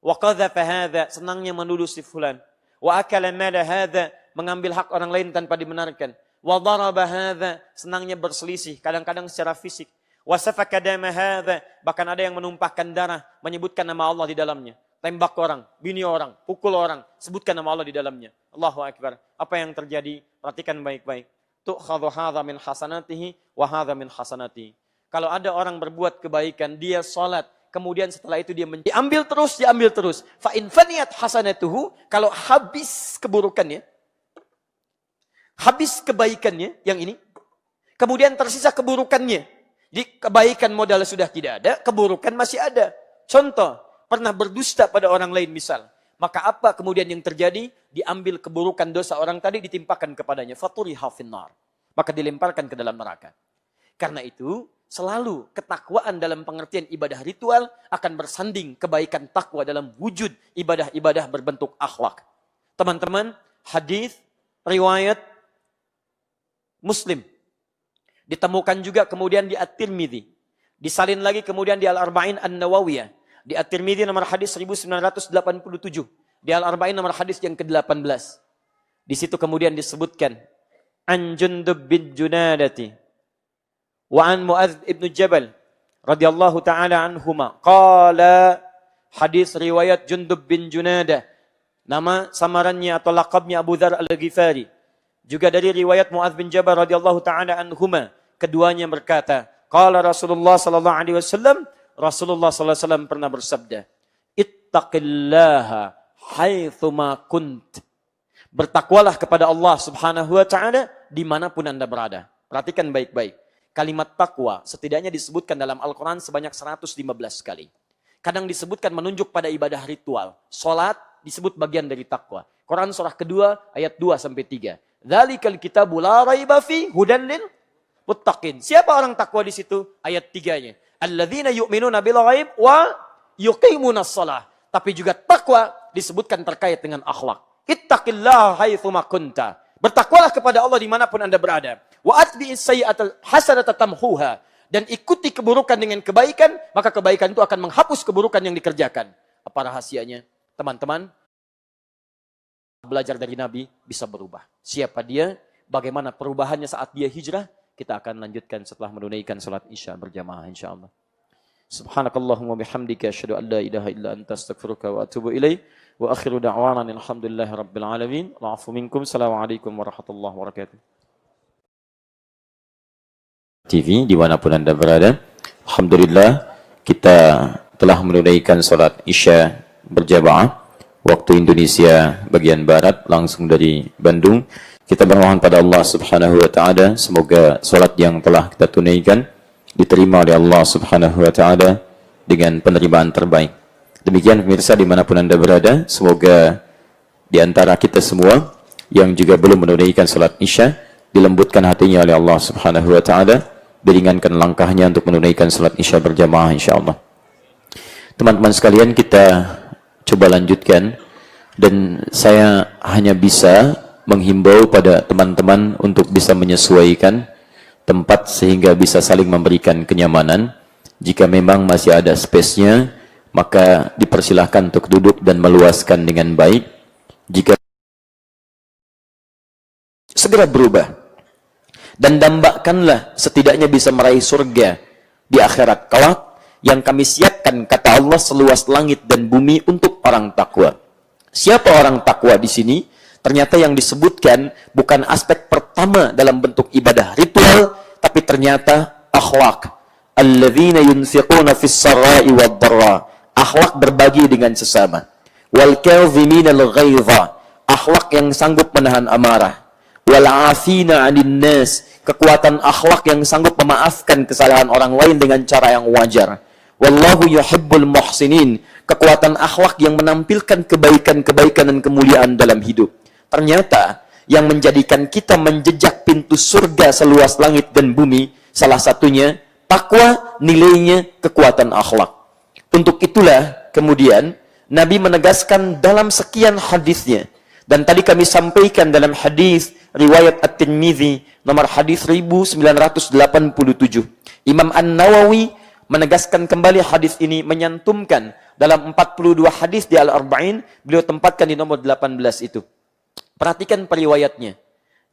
Speaker 2: Wa qadhafa hadza, senangnya menuduh si fulan. Wa akala mala hadza, mengambil hak orang lain tanpa dibenarkan. Wa daraba hadza, senangnya berselisih, kadang-kadang secara fisik. Wa safaka dama hadza, bahkan ada yang menumpahkan darah, menyebutkan nama Allah di dalamnya. Tembak orang, bini orang, pukul orang, sebutkan nama Allah di dalamnya. Allahu Akbar. Apa yang terjadi? Perhatikan baik-baik. Tu'khadhu hadza min hasanatihi wa hadza min hasanatihi. Kalau ada orang berbuat kebaikan, dia salat, kemudian setelah itu dia diambil terus. Fa in faniyat hasanatuhu, kalau habis keburukannya, habis kebaikannya yang ini, kemudian tersisa keburukannya. Jadi kebaikan modal sudah tidak ada, keburukan masih ada. Contoh, pernah berdusta pada orang lain misal. Maka apa kemudian yang terjadi? Diambil keburukan dosa orang tadi, ditimpakan kepadanya. Faturiha finnar. Maka dilemparkan ke dalam neraka. Karena itu, selalu ketakwaan dalam pengertian ibadah ritual akan bersanding kebaikan takwa dalam wujud ibadah-ibadah berbentuk akhlak. Teman-teman, hadis riwayat Muslim ditemukan juga kemudian di At-Tirmidzi. Disalin lagi kemudian di Al-Arba'in An-Nawawiyah. Di At-Tirmidzi nomor hadis 1987. Di Al-Arba'in nomor hadis yang ke-18. Di situ kemudian disebutkan An Jundub bin Junadati wa an Mu'adz ibn Jabal radhiyallahu taala anhuma qala, hadis riwayat Jundub bin Junadah, nama samarannya atau laqabnya Abu Dzar Al-Ghifari. Juga dari riwayat Mu'adz bin Jabal radhiyallahu taala anhuma, keduanya berkata, qala Rasulullah sallallahu alaihi wasallam, Rasulullah sallallahu alaihi wasallam pernah bersabda, ittaqillaha haitsu ma kunt. Bertakwalah kepada Allah Subhanahu wa taala dimanapun Anda berada. Perhatikan baik-baik. Kalimat takwa setidaknya disebutkan dalam Al-Quran sebanyak 115 kali. Kadang disebutkan menunjuk pada ibadah ritual. Salat disebut bagian dari takwa. Quran surah kedua ayat 2-3. Dzalikal kitabu la raiba fi hudan lil muttaqin. Siapa orang takwa di situ? Ayat 3-nya. Alladzina yu'minuna bil ghaib wa yuqimunas shalah. Tapi juga takwa disebutkan terkait dengan akhlak. Ittaqillaha haitsu ma kunta. Bertakwalah kepada Allah dimanapun Anda berada. Wa atbi'is sayyi'atal hasanata tamhuha. Dan ikuti keburukan dengan kebaikan, maka kebaikan itu akan menghapus keburukan yang dikerjakan. Apa rahasianya? Teman-teman, belajar dari Nabi bisa berubah. Siapa dia? Bagaimana perubahannya saat dia hijrah? Kita akan lanjutkan setelah menunaikan salat Isya berjamaah insyaallah. Subhanakallahumma bihamdika asyhadu an la ilaha illa anta astaghfiruka wa atubu ilaik. Wa akhiru da'wana alhamdulillahi rabbil alamin. Wa'afu minkum. Assalamualaikum warahmatullahi wabarakatuh. TV dimanapun Anda berada, alhamdulillah kita telah menunaikan salat Isya berjamaah waktu Indonesia bagian barat langsung dari Bandung. Kita bermohon pada Allah Subhanahu wa taala semoga salat yang telah kita tunaikan diterima oleh Allah Subhanahu wa taala dengan penerimaan terbaik. Demikian pemirsa dimanapun Anda berada, semoga di antara kita semua yang juga belum menunaikan salat Isya dilembutkan hatinya oleh Allah Subhanahu wa taala, diringankan langkahnya untuk menunaikan salat Isya berjamaah insyaallah. Teman-teman sekalian, kita coba lanjutkan, dan saya hanya bisa menghimbau pada teman-teman untuk bisa menyesuaikan tempat sehingga bisa saling memberikan kenyamanan. Jika memang masih ada space-nya, maka dipersilahkan untuk duduk dan meluaskan dengan baik. Jika segera berubah dan dambakanlah setidaknya bisa meraih surga di akhirat kelak yang kami siapkan, kata Allah, seluas langit dan bumi untuk orang takwa. Siapa orang takwa di sini? Ternyata yang disebutkan bukan aspek pertama dalam bentuk ibadah ritual, tapi ternyata akhlak. Alladzina yunfiquna fis sarai wad dharra. Akhlak berbagi dengan sesama. Wal kadhiminal ghaidha. Akhlak yang sanggup menahan amarah. Wal afina 'anil nas. Kekuatan akhlak yang sanggup memaafkan kesalahan orang lain dengan cara yang wajar. Wallahu yuhibbul muhsinin. Kekuatan akhlak yang menampilkan kebaikan-kebaikan dan kemuliaan dalam hidup. Ternyata yang menjadikan kita menjejak pintu surga seluas langit dan bumi, salah satunya takwa, nilainya kekuatan akhlak. Untuk itulah kemudian Nabi menegaskan dalam sekian hadisnya, dan tadi kami sampaikan dalam hadis riwayat At-Tirmidzi nomor hadis 1987. Imam An-Nawawi menegaskan kembali hadis ini, menyantumkan dalam 42 hadis di Al-Arba'in, beliau tempatkan di nomor 18 itu. Perhatikan periwayatnya.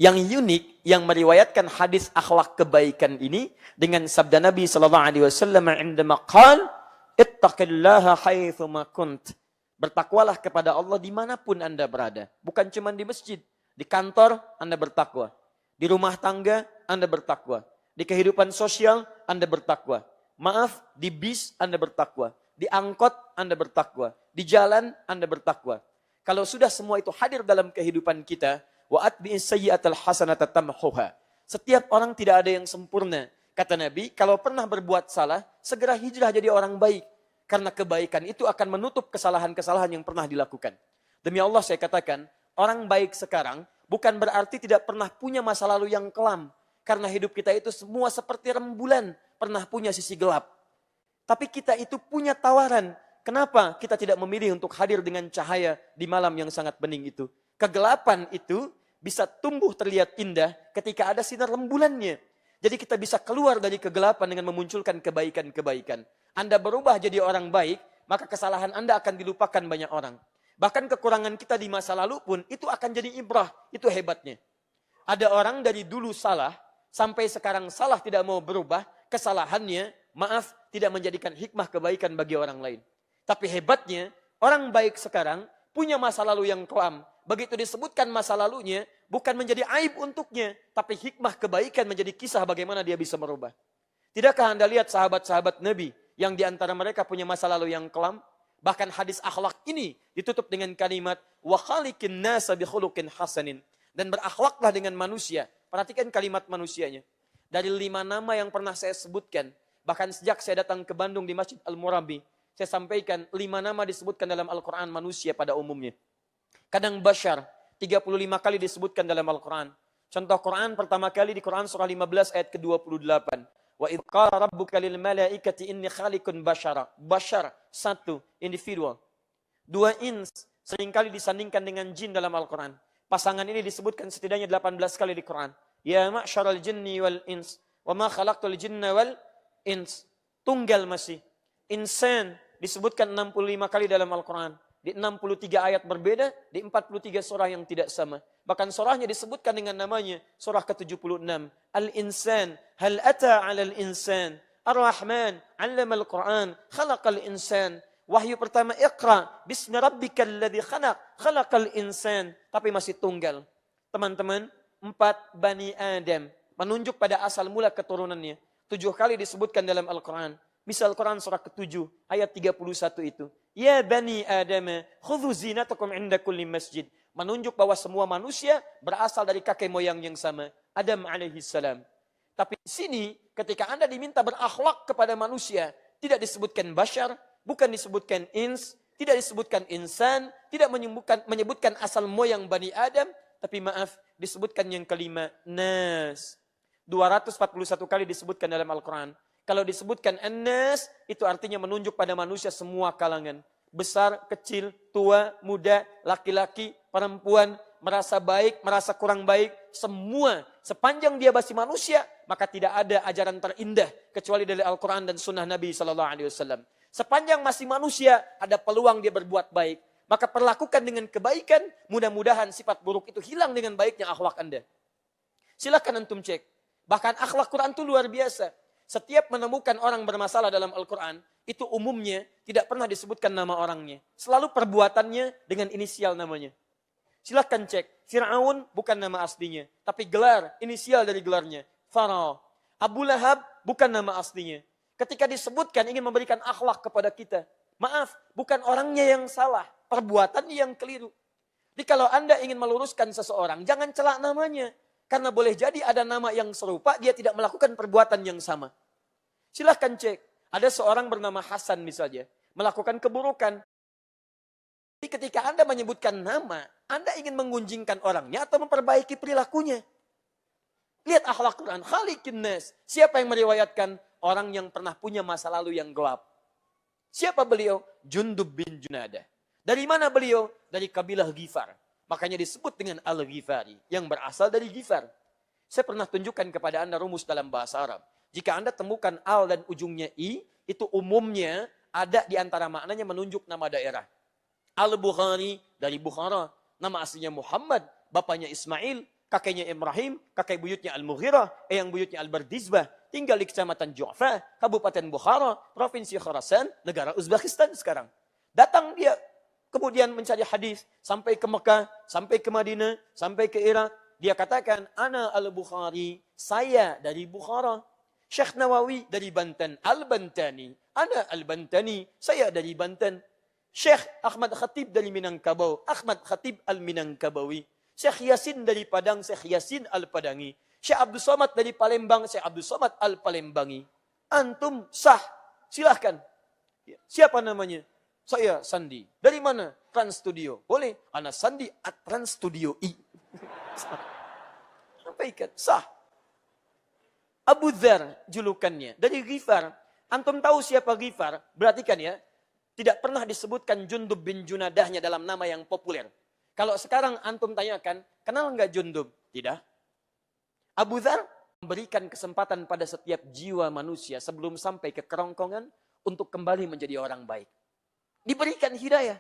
Speaker 2: Yang unik, yang meriwayatkan hadis akhlak kebaikan ini dengan sabda Nabi sallallahu alaihi wasallam indama qala ittaqillaha haitsu ma kunt. Bertakwalah kepada Allah dimanapun Anda berada. Bukan cuma di masjid. Di kantor Anda bertakwa. Di rumah tangga Anda bertakwa. Di kehidupan sosial Anda bertakwa. Maaf, di bis Anda bertakwa. Di angkot Anda bertakwa. Di jalan Anda bertakwa. Kalau sudah semua itu hadir dalam kehidupan kita, wa atbi'is sayyi'atal hasanata tamhuha. Setiap orang tidak ada yang sempurna. Kata Nabi, kalau pernah berbuat salah, segera hijrah jadi orang baik. Karena kebaikan itu akan menutup kesalahan-kesalahan yang pernah dilakukan. Demi Allah saya katakan, orang baik sekarang bukan berarti tidak pernah punya masa lalu yang kelam. Karena hidup kita itu semua seperti rembulan, pernah punya sisi gelap. Tapi kita itu punya tawaran. Kenapa kita tidak memilih untuk hadir dengan cahaya di malam yang sangat bening itu? Kegelapan itu bisa tumbuh terlihat indah ketika ada sinar rembulannya. Jadi kita bisa keluar dari kegelapan dengan memunculkan kebaikan-kebaikan. Anda berubah jadi orang baik, maka kesalahan Anda akan dilupakan banyak orang. Bahkan kekurangan kita di masa lalu pun itu akan jadi ibrah. Itu hebatnya. Ada orang dari dulu salah, sampai sekarang salah tidak mau berubah, kesalahannya, maaf, tidak menjadikan hikmah kebaikan bagi orang lain. Tapi hebatnya, orang baik sekarang punya masa lalu yang kelam. Begitu disebutkan masa lalunya, bukan menjadi aib untuknya, tapi hikmah kebaikan menjadi kisah bagaimana dia bisa merubah. Tidakkah Anda lihat sahabat-sahabat Nabi yang diantara mereka punya masa lalu yang kelam? Bahkan hadis akhlak ini ditutup dengan kalimat wa khaliqin nasa bi khuluqin hasanin, dan berakhlaklah dengan manusia. Perhatikan kalimat manusianya. Dari 5 nama yang pernah saya sebutkan, bahkan sejak saya datang ke Bandung di Masjid Al-Murabi, saya sampaikan 5 nama disebutkan dalam Al-Quran manusia pada umumnya. Kadang bashar 35 kali disebutkan dalam Al-Quran. Contoh Quran pertama kali di Quran surah 15 ayat ke-28. Wa idh qala rabbuka lil malaikati inni khaliqun bashara. Bashar, satu, individual. 2, ins, seringkali disandingkan dengan jin dalam Al-Quran. Pasangan ini disebutkan setidaknya 18 kali di Quran. Ya ma'syaral jinni wal ins, wa ma khalaqtul jinna wal ins. Tunggal masih. Insan disebutkan 65 kali dalam Al-Quran. Di 63 ayat berbeda, di 43 surah yang tidak sama. Bahkan surahnya disebutkan dengan namanya, surah ke-76. Al-Insan, hal ata 'alal insan, Ar-Rahman, 'allamal Qur'an, khalaqal insan. Wahyu pertama, Iqra, bismi rabbikal ladzi khalaq, khalaqal insan. Tapi masih tunggal. Teman-teman, 4 Bani Adam. Menunjuk pada asal mula keturunannya. 7 kali disebutkan dalam Al-Quran. Misal Quran surah ke-7, ayat 31 itu. Ya Bani Adam, khudhu zinatakum inda kulli masjid. Menunjuk bahwa semua manusia berasal dari kakek moyang yang sama. Adam alaihissalam. Tapi di sini, ketika Anda diminta berakhlak kepada manusia, tidak disebutkan bashar, bukan disebutkan ins, tidak disebutkan insan, tidak menyebutkan asal moyang Bani Adam, tapi maaf, disebutkan yang kelima, nas. 241 kali disebutkan dalam Al-Quran. Kalau disebutkan an-nas, itu artinya menunjuk pada manusia semua kalangan. Besar, kecil, tua, muda, laki-laki, perempuan, merasa baik, merasa kurang baik, semua. Sepanjang dia masih manusia, maka tidak ada ajaran terindah kecuali dari Al-Quran dan Sunnah Nabi SAW. Sepanjang masih manusia, ada peluang dia berbuat baik. Maka perlakukan dengan kebaikan, mudah-mudahan sifat buruk itu hilang dengan baiknya akhlak Anda. Silakan antum cek. Bahkan akhlak Quran itu luar biasa. Setiap menemukan orang bermasalah dalam Al-Quran, itu umumnya tidak pernah disebutkan nama orangnya. Selalu perbuatannya dengan inisial namanya. Silahkan cek. Fir'aun bukan nama aslinya, tapi gelar, inisial dari gelarnya. Farao. Abu Lahab bukan nama aslinya. Ketika disebutkan ingin memberikan akhlak kepada kita. Maaf, bukan orangnya yang salah, perbuatannya yang keliru. Jadi kalau Anda ingin meluruskan seseorang, jangan celak namanya. Karena boleh jadi ada nama yang serupa, dia tidak melakukan perbuatan yang sama. Silahkan cek. Ada seorang bernama Hasan misalnya, melakukan keburukan. Jadi ketika Anda menyebutkan nama, Anda ingin mengunjingkan orangnya atau memperbaiki perilakunya. Lihat akhlak Quran. Khaliqin nas. Siapa yang meriwayatkan? Orang yang pernah punya masa lalu yang gelap. Siapa beliau? Jundub bin Junadah. Dari mana beliau? Dari kabilah Ghifar. Makanya disebut dengan Al-Ghifari, yang berasal dari Ghifar. Saya pernah tunjukkan kepada Anda rumus dalam bahasa Arab. Jika Anda temukan al dan ujungnya i, itu umumnya ada di antara maknanya menunjuk nama daerah. Al-Bukhari dari Bukhara, nama aslinya Muhammad, bapaknya Ismail, kakeknya Ibrahim, kakek buyutnya Al-Mughirah, eyang buyutnya Al-Bardizbah, tinggal di kecamatan Ju'fa, Kabupaten Bukhara, Provinsi Khorasan, negara Uzbekistan sekarang. Datang dia, kemudian mencari hadis sampai ke Mekah, sampai ke Madinah, sampai ke Irak. Dia katakan, Ana al-Bukhari, saya dari Bukhara. Syekh Nawawi dari Banten, Al-Bantani. Ana Al-Bantani, saya dari Banten. Syekh Ahmad Khatib dari Minangkabau, Ahmad Khatib Al-Minangkabawi. Syekh Yasin dari Padang, Syekh Yasin Al-Padangi. Syekh Abdul Somad dari Palembang, Syekh Abdul Somad Al-Palembangi. Antum sah, silahkan. Siapa namanya? Saya Sandi. Dari mana? Trans Studio. Boleh. Ana Sandi at Trans Studio I. Sampaikan. Sah. Abu Dzar julukannya. Dari Ghifar. Antum tahu siapa Ghifar? Perhatikan ya. Tidak pernah disebutkan Jundub bin Junadahnya dalam nama yang populer. Kalau sekarang antum tanyakan, kenal nggak Jundub? Tidak. Abu Dzar memberikan kesempatan pada setiap jiwa manusia sebelum sampai ke kerongkongan untuk kembali menjadi orang baik. Diberikan hidayah.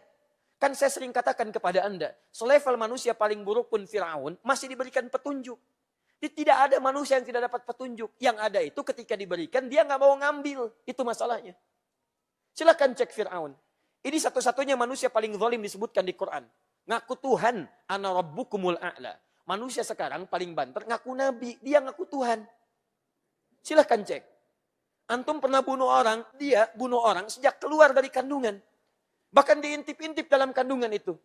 Speaker 2: Kan saya sering katakan kepada Anda, selevel manusia paling buruk pun Fir'aun masih diberikan petunjuk. Tidak ada manusia yang tidak dapat petunjuk. Yang ada itu ketika diberikan, dia nggak mau ngambil. Itu masalahnya. Silakan cek Fir'aun. Ini satu-satunya manusia paling zalim disebutkan di Quran. Ngaku Tuhan, ana rabbukumul a'la. Manusia sekarang paling banter, ngaku Nabi, dia ngaku Tuhan. Silakan cek. Antum pernah bunuh orang, dia bunuh orang sejak keluar dari kandungan. Bahkan diintip-intip dalam kandungan itu.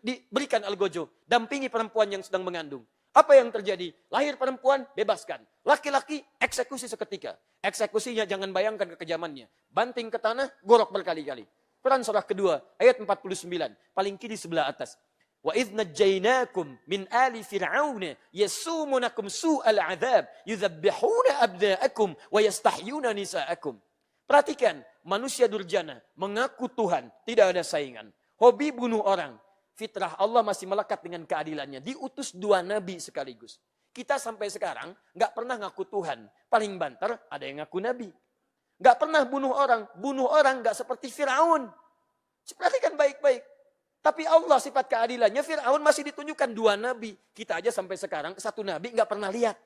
Speaker 2: Diberikan algojo. Dampingi perempuan yang sedang mengandung. Apa yang terjadi? Lahir perempuan, bebaskan. Laki-laki, eksekusi seketika. Eksekusinya jangan bayangkan kekejamannya. Banting ke tanah, gorok berkali-kali. Quran surah kedua, ayat 49. Paling kiri sebelah atas. Wa idh najjaynakum min ali fir'auna yasumunakum su'al 'adzab yudzabbihuna abna'akum wa yastahyuna nisa'akum. Perhatikan, manusia durjana mengaku Tuhan, tidak ada saingan. Hobi bunuh orang. Fitrah Allah masih melekat dengan keadilannya. Diutus 2 nabi sekaligus. Kita sampai sekarang nggak pernah ngaku Tuhan. Paling banter ada yang ngaku nabi. Nggak pernah bunuh orang. Bunuh orang nggak seperti Fir'aun. Perhatikan baik-baik. Tapi Allah sifat keadilannya, Fir'aun masih ditunjukkan 2 nabi. Kita aja sampai sekarang 1 nabi nggak pernah lihat.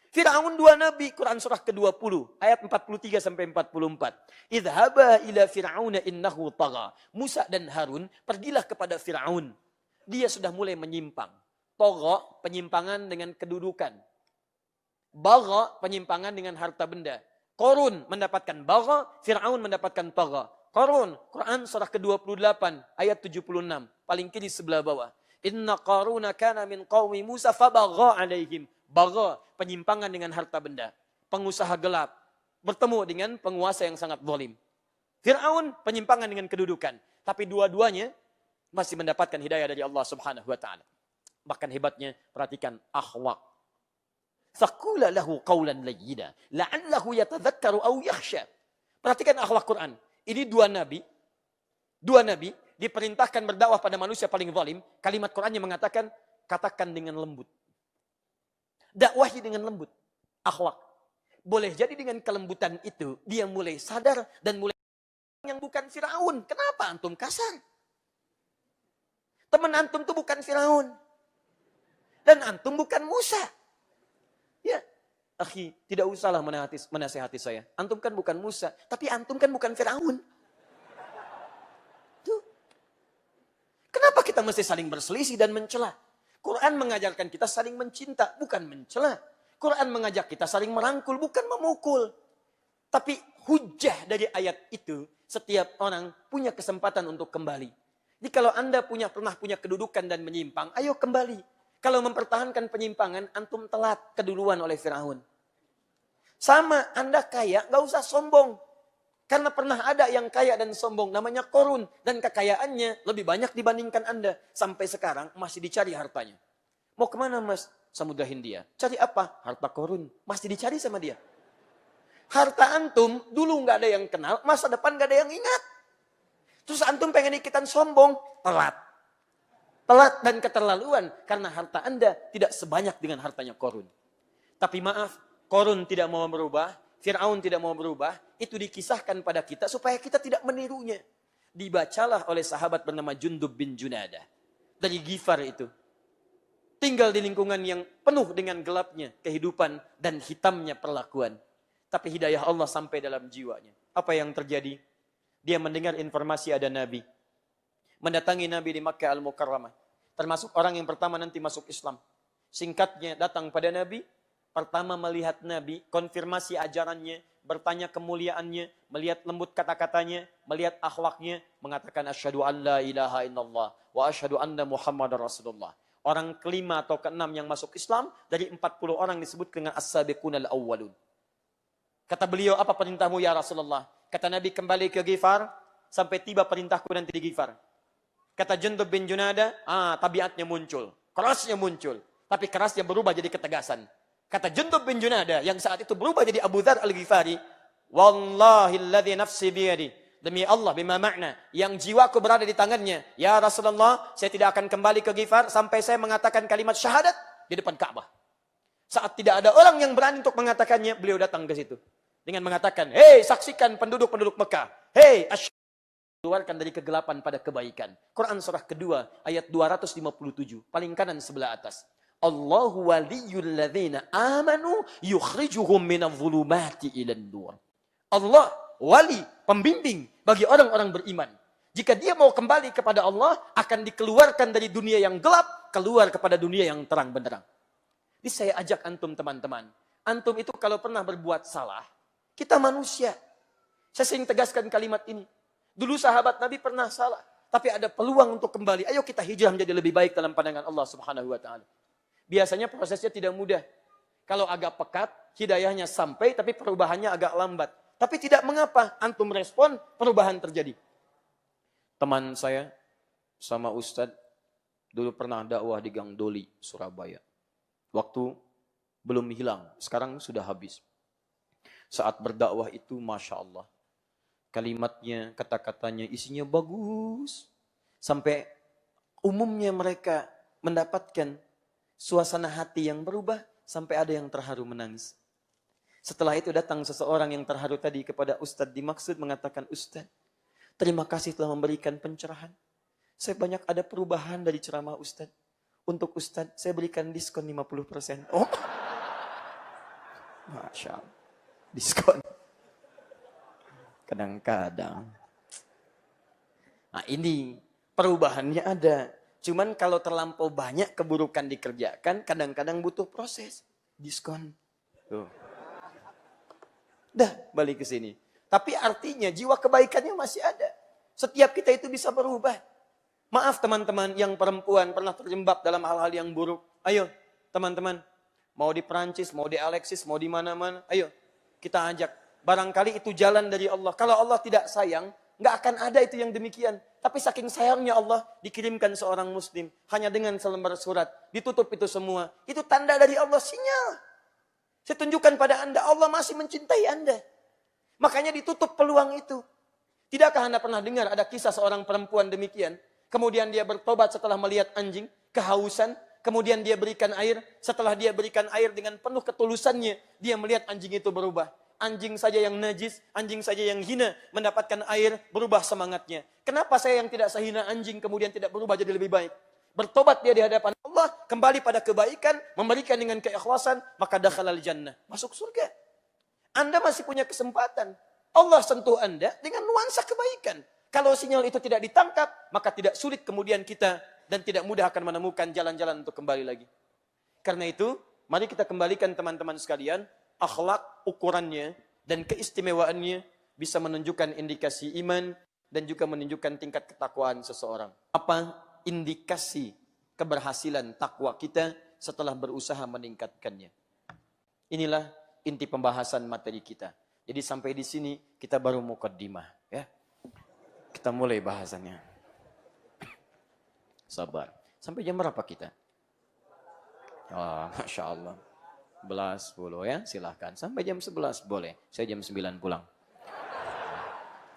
Speaker 2: Fir'aun 2 nabi, Quran surah ke-20, ayat 43 sampai 44. Idhaba ila fir'auna innahu tagha. Musa dan Harun pergilah kepada Fir'aun. Dia sudah mulai menyimpang. Tagha, penyimpangan dengan kedudukan. Bagha, penyimpangan dengan harta benda. Qarun mendapatkan bagha, Fir'aun mendapatkan tagha. Qarun, Quran surah ke-28, ayat 76. Paling kiri sebelah bawah. Inna Qaruna kana min qaumi Musa fabagha alaihim. Bagha, penyimpangan dengan harta benda. Pengusaha gelap. Bertemu dengan penguasa yang sangat zalim. Fir'aun, penyimpangan dengan kedudukan. Tapi dua-duanya masih mendapatkan hidayah dari Allah subhanahu wa ta'ala. Bahkan hebatnya, perhatikan akhlak. Faqula lahu qawlan layyina. La'allahu yatadhakkaru aw yakhsha. Perhatikan akhlak Quran. Ini 2 nabi. 2 nabi diperintahkan berdakwah pada manusia paling zalim. Kalimat Qurannya mengatakan, katakan dengan lembut. Dakwahi dengan lembut. Akhlak. Boleh jadi dengan kelembutan itu, dia mulai sadar dan mulai yang bukan Fir'aun. Kenapa antum kasar? Teman antum itu bukan Fir'aun. Dan antum bukan Musa. Ya, akhi, tidak usahlah menasihati saya. Antum kan bukan Musa, tapi antum kan bukan Fir'aun. Tuh. Kenapa kita mesti saling berselisih dan mencela? Quran mengajarkan kita saling mencinta, bukan mencela. Quran mengajak kita saling merangkul, bukan memukul. Tapi hujah dari ayat itu, setiap orang punya kesempatan untuk kembali. Jadi kalau Anda pernah punya kedudukan dan menyimpang, ayo kembali. Kalau mempertahankan penyimpangan, antum telat keduluan oleh Fir'aun. Sama, Anda kaya, gak usah sombong. Karena pernah ada yang kaya dan sombong, namanya Qarun. Dan kekayaannya lebih banyak dibandingkan Anda. Sampai sekarang masih dicari hartanya. Mau kemana mas? Samudra Hindia. Cari apa? Harta Qarun. Masih dicari sama dia. Harta antum, dulu gak ada yang kenal, masa depan gak ada yang ingat. Terus antum pengen ikutan sombong, telat. Telat dan keterlaluan. Karena harta Anda tidak sebanyak dengan hartanya Qarun. Tapi maaf, Qarun tidak mau berubah. Fir'aun tidak mau berubah, itu dikisahkan pada kita supaya kita tidak menirunya. Dibacalah oleh sahabat bernama Jundub bin Junadah. Dari Ghifar itu. Tinggal di lingkungan yang penuh dengan gelapnya kehidupan dan hitamnya perlakuan. Tapi hidayah Allah sampai dalam jiwanya. Apa yang terjadi? Dia mendengar informasi ada Nabi. Mendatangi Nabi di Makkah Al-Mukarramah. Termasuk orang yang pertama nanti masuk Islam. Singkatnya datang pada Nabi. Pertama melihat Nabi, konfirmasi ajarannya, bertanya kemuliaannya, melihat lembut kata-katanya, melihat akhlaknya, mengatakan asyhadu an la ilaha illallah wa asyhadu anna Muhammadar Rasulullah. Orang kelima atau keenam yang masuk Islam dari 40 orang disebut dengan as-sabiqunal awwalun. Kata beliau, apa perintahmu ya Rasulullah? Kata Nabi, kembali ke Ghifar sampai tiba perintahku nanti di Ghifar. Kata Jundub bin Junadah, tabiatnya muncul, kerasnya muncul, tapi kerasnya berubah jadi ketegasan. Kata Jundub bin Junada yang saat itu berubah jadi Abu Dzar Al-Ghifari, "Wallahi alladzi nafsi biyadi." Demi Allah, bima makna, yang jiwaku berada di tangannya. Ya Rasulullah, saya tidak akan kembali ke Ghifar sampai saya mengatakan kalimat syahadat di depan Ka'bah. Saat tidak ada orang yang berani untuk mengatakannya, beliau datang ke situ. Dengan mengatakan, hei saksikan penduduk-penduduk Mekah. Hei keluarkan dari kegelapan pada kebaikan. Quran surah kedua ayat 257. Paling kanan sebelah atas. Allahu waliyul ladzina amanu yukhrijuhum minadh dhulumati ilan nur. Allah wali, pembimbing bagi orang-orang beriman. Jika dia mau kembali kepada Allah, akan dikeluarkan dari dunia yang gelap, keluar kepada dunia yang terang benderang. Jadi saya ajak antum teman-teman. Antum itu kalau pernah berbuat salah, kita manusia. Saya sering tegaskan kalimat ini. Dulu sahabat Nabi pernah salah, tapi ada peluang untuk kembali. Ayo kita hijrah menjadi lebih baik dalam pandangan Allah Subhanahu wa taala. Biasanya prosesnya tidak mudah. Kalau agak pekat, hidayahnya sampai, tapi perubahannya agak lambat. Tapi tidak mengapa, antum respon, perubahan terjadi. Teman saya sama Ustadz dulu pernah dakwah di Gang Doli, Surabaya. Waktu belum hilang, sekarang sudah habis. Saat berdakwah itu, Masya Allah. Kalimatnya, kata-katanya, isinya bagus. Sampai umumnya mereka mendapatkan suasana hati yang berubah, sampai ada yang terharu menangis. Setelah itu datang seseorang yang terharu tadi kepada Ustadz dimaksud mengatakan, Ustadz, terima kasih telah memberikan pencerahan. Saya banyak ada perubahan dari ceramah Ustadz. Untuk Ustadz, saya berikan diskon 50%. Oh, Masya Allah. Diskon. Kadang-kadang. Nah ini perubahannya ada. Cuman kalau terlampau banyak keburukan dikerjakan, kadang-kadang butuh proses. Diskon. Tuh. Dah balik ke sini. Tapi artinya jiwa kebaikannya masih ada. Setiap kita itu bisa berubah. Maaf teman-teman yang perempuan pernah terjebak dalam hal-hal yang buruk. Ayo teman-teman. Mau di Perancis, mau di Alexis, mau di mana-mana. Ayo kita ajak. Barangkali itu jalan dari Allah. Kalau Allah tidak sayang, nggak akan ada itu yang demikian. Tapi saking sayangnya Allah, dikirimkan seorang muslim. Hanya dengan selembar surat. Ditutup itu semua. Itu tanda dari Allah, sinyal. Saya tunjukkan pada Anda, Allah masih mencintai Anda. Makanya ditutup peluang itu. Tidakkah Anda pernah dengar ada kisah seorang perempuan demikian? Kemudian dia bertobat setelah melihat anjing, kehausan. Kemudian dia berikan air. Setelah dia berikan air dengan penuh ketulusannya, dia melihat anjing itu berubah. Anjing saja yang najis, anjing saja yang hina, mendapatkan air, berubah semangatnya. Kenapa saya yang tidak sehina anjing kemudian tidak berubah jadi lebih baik? Bertobat dia di hadapan Allah, kembali pada kebaikan, memberikan dengan keikhlasan, maka dakhalal jannah, masuk surga. Anda masih punya kesempatan. Allah sentuh Anda dengan nuansa kebaikan. Kalau sinyal itu tidak ditangkap, maka tidak sulit kemudian kita dan tidak mudah akan menemukan jalan-jalan untuk kembali lagi. Karena itu, mari kita kembalikan teman-teman sekalian, akhlak ukurannya dan keistimewaannya bisa menunjukkan indikasi iman dan juga menunjukkan tingkat ketakwaan seseorang. Apa indikasi keberhasilan takwa kita setelah berusaha meningkatkannya? Inilah inti pembahasan materi kita. Jadi sampai di sini kita baru muqaddimah, ya. Kita mulai bahasannya. Sabar. Sampai jam berapa kita? Oh, Masya Allah. 11, 10 ya, silahkan. Sampai jam 11 boleh. Saya jam 9 pulang.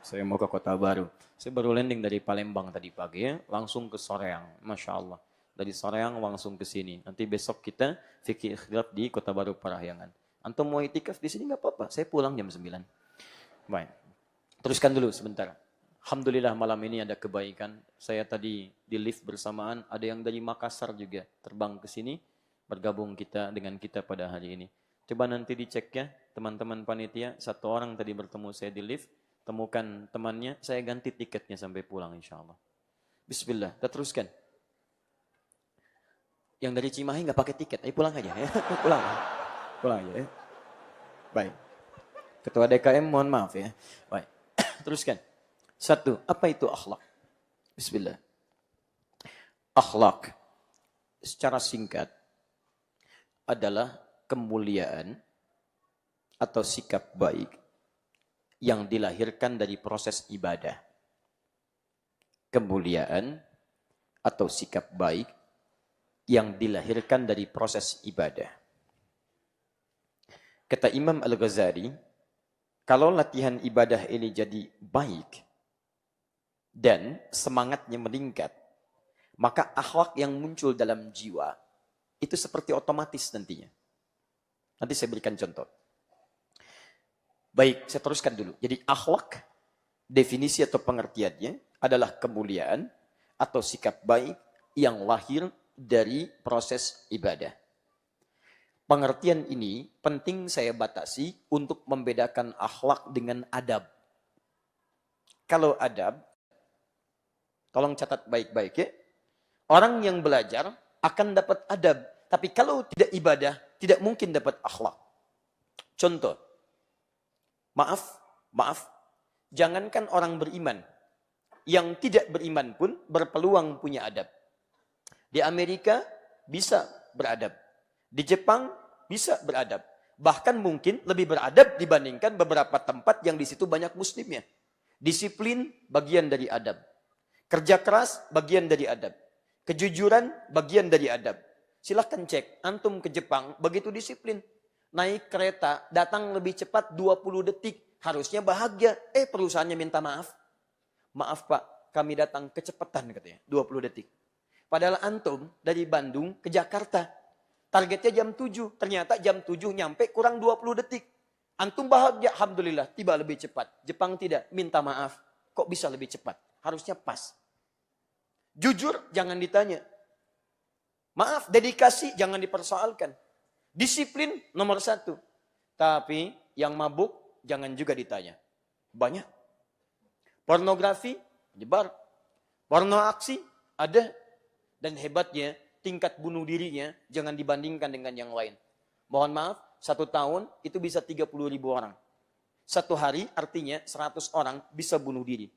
Speaker 2: Saya mau ke Kota Baru. Saya baru landing dari Palembang tadi pagi ya, langsung ke Soreang. Masya Allah. Dari Soreang langsung ke sini. Nanti besok kita fikih ikhlaf di Kota Baru Parahyangan. Antum mau itikaf di sini nggak apa-apa. Saya pulang jam 9. Baik. Teruskan dulu sebentar. Alhamdulillah malam ini ada kebaikan. Saya tadi di lift bersamaan. Ada yang dari Makassar juga terbang ke sini. Bergabung dengan kita pada hari ini. Coba nanti dicek ya teman-teman panitia. Satu orang tadi bertemu saya di lift. Temukan temannya. Saya ganti tiketnya sampai pulang insya Allah. Bismillah. Kita teruskan. Yang dari Cimahi nggak pakai tiket. Ayo pulang aja ya. Pulang. Pulang aja ya. Baik. Ketua DKM mohon maaf ya. Baik. Teruskan. 1. Apa itu akhlak? Bismillah. Akhlak secara singkat adalah kemuliaan atau sikap baik yang dilahirkan dari proses ibadah. Kemuliaan atau sikap baik yang dilahirkan dari proses ibadah. Kata Imam Al-Ghazali, kalau latihan ibadah ini jadi baik dan semangatnya meningkat, maka akhlak yang muncul dalam jiwa itu seperti otomatis nantinya. Nanti saya berikan contoh. Baik, saya teruskan dulu. Jadi akhlak, definisi atau pengertiannya adalah kemuliaan atau sikap baik yang lahir dari proses ibadah. Pengertian ini penting saya batasi untuk membedakan akhlak dengan adab. Kalau adab, tolong catat baik-baik ya. Orang yang belajar akan dapat adab. Tapi kalau tidak ibadah, tidak mungkin dapat akhlak. Contoh, maaf, jangankan orang beriman. Yang tidak beriman pun berpeluang punya adab. Di Amerika bisa beradab. Di Jepang bisa beradab. Bahkan mungkin lebih beradab dibandingkan beberapa tempat yang di situ banyak muslimnya. Disiplin bagian dari adab. Kerja keras bagian dari adab. Kejujuran bagian dari adab. Silahkan cek, antum ke Jepang begitu disiplin. Naik kereta datang lebih cepat 20 detik. Harusnya bahagia. Perusahaannya minta maaf. Maaf Pak, kami datang kecepatan katanya, 20 detik. Padahal antum dari Bandung ke Jakarta. Targetnya jam 7. Ternyata jam 7 nyampe kurang 20 detik. Antum bahagia, alhamdulillah, tiba lebih cepat. Jepang tidak, minta maaf. Kok bisa lebih cepat? Harusnya pas. Jujur, jangan ditanya. Maaf, dedikasi jangan dipersoalkan. Disiplin nomor 1. Tapi yang mabuk jangan juga ditanya. Banyak. Pornografi, menyebar. Porno aksi, ada. Dan hebatnya, tingkat bunuh dirinya jangan dibandingkan dengan yang lain. Mohon maaf, 1 tahun itu bisa 30.000 orang. 1 hari artinya 100 orang bisa bunuh diri.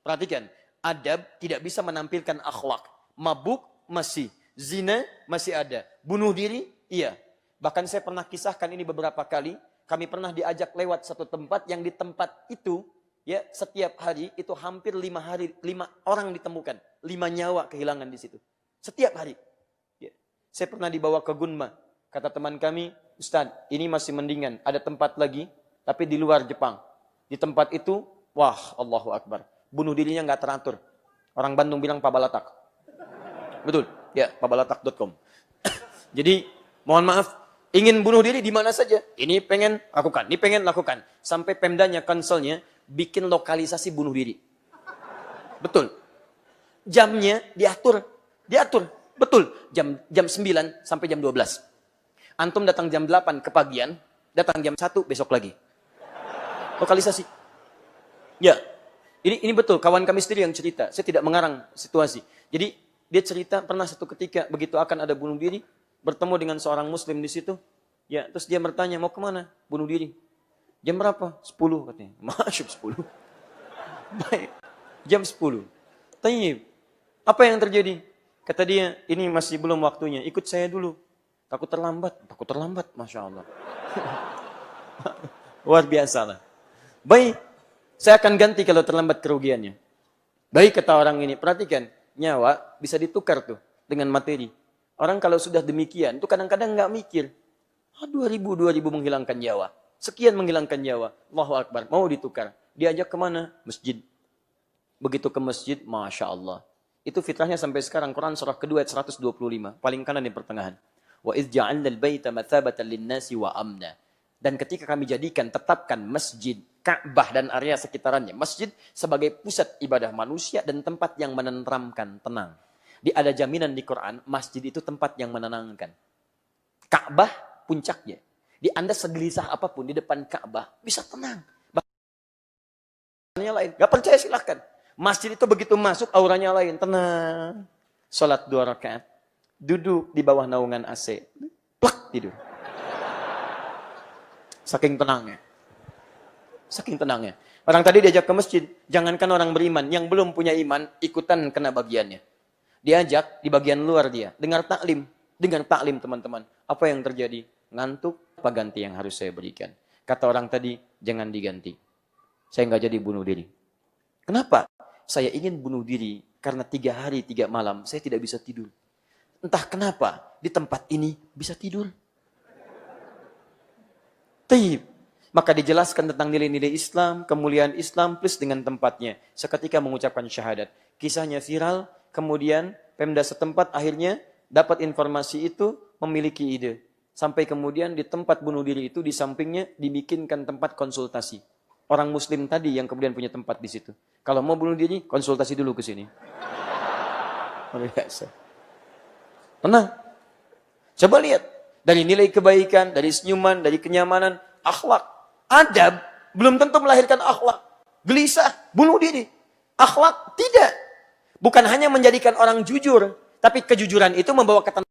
Speaker 2: Perhatikan, adab tidak bisa menampilkan akhlak. Mabuk masih, zina masih ada. Bunuh diri, iya. Bahkan saya pernah kisahkan ini beberapa kali. Kami pernah diajak lewat satu tempat yang di tempat itu, ya setiap hari itu hampir 5 orang ditemukan. 5 nyawa kehilangan di situ. Setiap hari. Ya. Saya pernah dibawa ke Gunma. Kata teman kami, Ustaz, ini masih mendingan. Ada tempat lagi, tapi di luar Jepang. Di tempat itu, wah, Allahu Akbar. Bunuh dirinya nggak teratur. Orang Bandung bilang pabalatak. Betul, ya, pabalatak.com. Jadi, mohon maaf, ingin bunuh diri di mana saja. Ini pengen lakukan, ini pengen lakukan. Sampai Pemdanya, kanselnya, bikin lokalisasi bunuh diri. Betul. Jamnya diatur. Betul. Jam 9 sampai jam 12. Antum datang jam 8 kepagian, datang jam 1 besok lagi. Lokalisasi. Ya. Ini betul, kawan kami sendiri yang cerita. Saya tidak mengarang situasi. Jadi, dia cerita pernah satu ketika begitu akan ada bunuh diri, bertemu dengan seorang muslim di situ. Ya, terus dia bertanya, mau kemana? Bunuh diri. Jam berapa? 10 katanya. Masyuk 10. Baik. Jam 10. Tanya, apa yang terjadi? Kata dia, ini masih belum waktunya. Ikut saya dulu. Takut terlambat. Masya Allah. Luar biasa lah. Baik. Saya akan ganti kalau terlambat kerugiannya. Baik kata orang ini. Perhatikan. Nyawa bisa ditukar tuh dengan materi. Orang kalau sudah demikian, tuh kadang-kadang nggak mikir. 2000 menghilangkan nyawa. Sekian menghilangkan nyawa. Allahu Akbar. Mau ditukar. Diajak kemana? Masjid. Begitu ke masjid, Masya Allah. Itu fitrahnya sampai sekarang. Quran surah kedua ayat 125. Paling kanan di pertengahan. Wa idh ja'alna al-baita mathabatan lin-nasi wa amna. Dan ketika kami jadikan, tetapkan masjid, Ka'bah dan area sekitarannya. Masjid sebagai pusat ibadah manusia dan tempat yang menenteramkan, tenang. Ada jaminan di Quran, masjid itu tempat yang menenangkan. Ka'bah puncaknya. Di Anda segelisah apapun di depan Ka'bah, bisa tenang. Lain. Gak percaya silahkan. Masjid itu begitu masuk, auranya lain. Tenang. Salat 2 rakaat. Duduk di bawah naungan AC. Plak, tidur. Saking tenangnya. Orang tadi diajak ke masjid. Jangankan orang beriman. Yang belum punya iman, ikutan kena bagiannya. Diajak di bagian luar dia. Dengar taklim teman-teman. Apa yang terjadi? Ngantuk. Apa ganti yang harus saya berikan? Kata orang tadi, jangan diganti. Saya nggak jadi bunuh diri. Kenapa? Saya ingin bunuh diri karena 3 hari 3 malam saya tidak bisa tidur. Entah kenapa di tempat ini bisa tidur. Taib. Maka dijelaskan tentang nilai-nilai Islam, kemuliaan Islam plus dengan tempatnya. Seketika mengucapkan syahadat. Kisahnya viral, kemudian Pemda setempat akhirnya dapat informasi itu, memiliki ide. Sampai kemudian di tempat bunuh diri itu, di sampingnya dibikinkan tempat konsultasi. Orang Muslim tadi yang kemudian punya tempat di situ. Kalau mau bunuh diri, konsultasi dulu ke sini. Luar biasa. Tenang. Coba lihat. Dari nilai kebaikan, dari senyuman, dari kenyamanan, akhlak, adab, belum tentu melahirkan akhlak. Gelisah, bunuh diri. Akhlak, tidak. Bukan hanya menjadikan orang jujur, tapi kejujuran itu membawa ketenangan.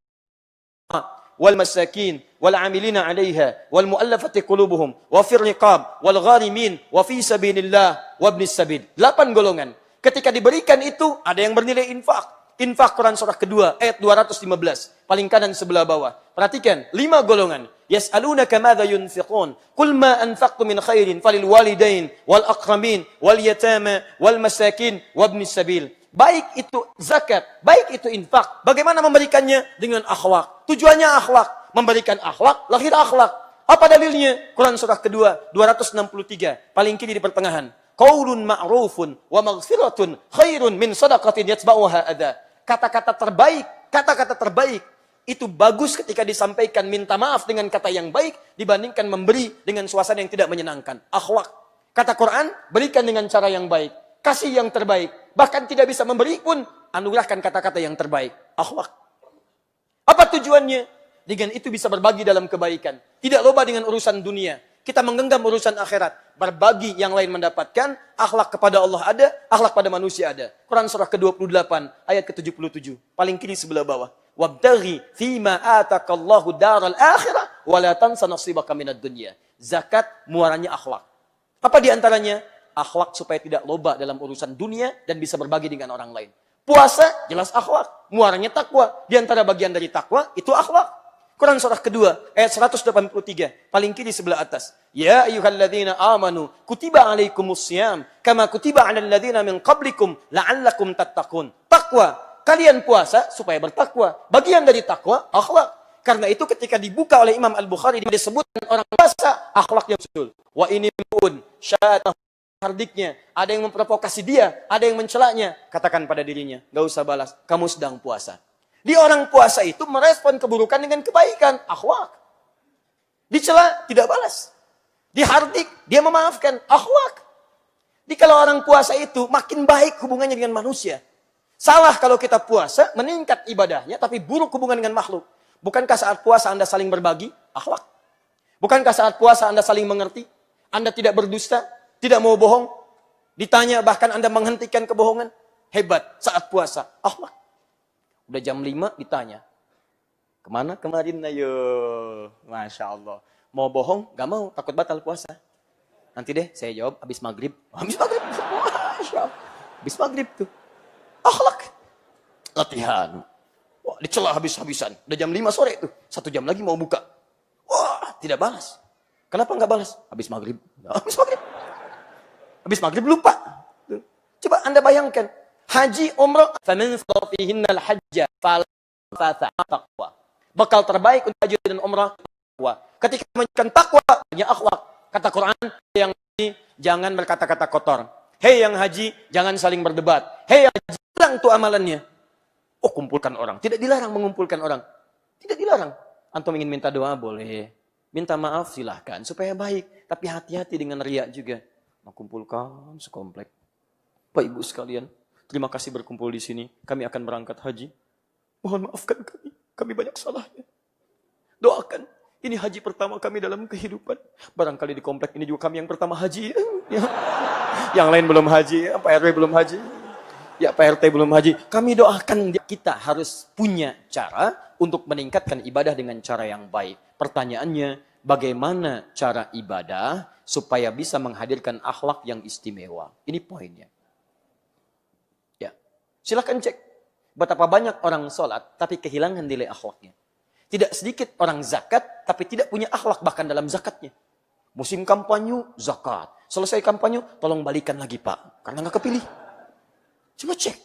Speaker 2: Wal masakin, wal amilina 'alaiha, wal mu'allafati qulubuhum, wa fir riqab, wal gharimin, wa fi sabilillah, wa ibnis sabil. 8 golongan. Ketika diberikan itu, ada yang bernilai infak. Infak Quran surah kedua, ayat 215. Paling kanan sebelah bawah. Perhatikan, 5 golongan. Yas'alunaka madza yunfiqun. Qul ma anfaqtum min khairin falil walidain, wal aqramin, wal yatama, wal masakin, wa ibnis sabil. Baik itu zakat, baik itu infak. Bagaimana memberikannya? Dengan akhlak. Tujuannya akhlak. Memberikan akhlak, lahir akhlak. Apa dalilnya? Quran surah kedua, 263. Paling kiri di pertengahan. Qaulun ma'rufun wa maghfiratun khairun min sadaqatin yatba'uha adha. Kata-kata terbaik itu bagus ketika disampaikan minta maaf dengan kata yang baik dibandingkan memberi dengan suasana yang tidak menyenangkan. Akhlak. Kata Quran, berikan dengan cara yang baik. Kasih yang terbaik. Bahkan tidak bisa memberi pun, anugerahkan kata-kata yang terbaik. Akhlak. Apa tujuannya? Dengan itu bisa berbagi dalam kebaikan. Tidak loba dengan urusan dunia. Kita menggenggam urusan akhirat. Berbagi yang lain mendapatkan. Akhlak kepada Allah ada. Akhlak pada manusia ada. Quran surah ke-28 ayat ke-77. Paling kiri sebelah bawah. Wabtaghi fima atakallahu daral akhirah. Wala tansa nasibaka minad dunya. Zakat muaranya akhlak. Apa diantaranya? Akhlak supaya tidak loba dalam urusan dunia dan bisa berbagi dengan orang lain. Puasa, jelas akhlak. Muaranya takwa. Di antara bagian dari takwa, itu akhlak. Quran surah kedua, ayat 183. Paling kiri sebelah atas. Ya ayyuhalladzina amanu, kutiba alaikumussyam, kama kutiba alal ladzina min qablikum, la'allakum tattaqun. Takwa. Kalian puasa supaya bertakwa. Bagian dari takwa, akhlak. Karena itu ketika dibuka oleh Imam Al-Bukhari, disebutkan orang puasa, akhlak yang betul. Wa ini pun syatah. Hardiknya, ada yang memprovokasi dia, ada yang mencelaknya, katakan pada dirinya, gak usah balas, kamu sedang puasa. Di orang puasa itu merespon keburukan dengan kebaikan, akhlak. Dicela, tidak balas. Dihardik, dia memaafkan, akhlak. Di kalau orang puasa itu makin baik hubungannya dengan manusia. Salah kalau kita puasa, meningkat ibadahnya, tapi buruk hubungan dengan makhluk. Bukankah saat puasa Anda saling berbagi? Akhlak. Bukankah saat puasa Anda saling mengerti? Anda tidak berdusta? Tidak mau bohong. Ditanya bahkan Anda menghentikan kebohongan. Hebat saat puasa. Akhlak. Udah jam 5 ditanya. Kemana kemarin? Ayo. Masya Allah. Mau bohong? Gak mau. Takut batal puasa. Nanti deh saya jawab habis maghrib. Habis maghrib. Masya Allah. Habis maghrib tuh. Akhlak. Latihan. Wah, dicela habis-habisan. Udah jam 5 sore tuh. 1 jam lagi mau buka. Wah, tidak balas. Kenapa nggak balas? Habis maghrib. Habis maghrib. Habis maghrib lupa. Coba Anda bayangkan. Haji, umrah. فَمَنْ فَرَضَ الْحَجَّ فَلَا تَقْوَى. Bekal terbaik untuk haji dan umrah. Ketika menunjukkan takwa, hanya akhlak. Kata Quran, yang haji, jangan berkata-kata kotor. Hei yang haji, jangan saling berdebat. Hei yang haji, hilang tuh amalannya. Oh, kumpulkan orang. Tidak dilarang mengumpulkan orang. Tidak dilarang. Antum ingin minta doa, boleh. Minta maaf, silahkan. Supaya baik. Tapi hati-hati dengan riak juga. Kumpulkan sekomplek. Pak Ibu sekalian, terima kasih berkumpul di sini. Kami akan berangkat haji. Mohon maafkan kami. Kami banyak salahnya. Doakan. Ini haji pertama kami dalam kehidupan. Barangkali di komplek ini juga kami yang pertama haji. Yang lain belum haji. Pak RW belum haji. Ya Pak RT belum haji. Kami doakan. Kita harus punya cara untuk meningkatkan ibadah dengan cara yang baik. Pertanyaannya, bagaimana cara ibadah supaya bisa menghadirkan akhlak yang istimewa? Ini poinnya. Ya, silakan cek. Betapa banyak orang sholat, tapi kehilangan nilai akhlaknya. Tidak sedikit orang zakat, tapi tidak punya akhlak bahkan dalam zakatnya. Musim kampanye, zakat. Selesai kampanye, tolong balikan lagi Pak. Karena nggak kepilih. Coba cek.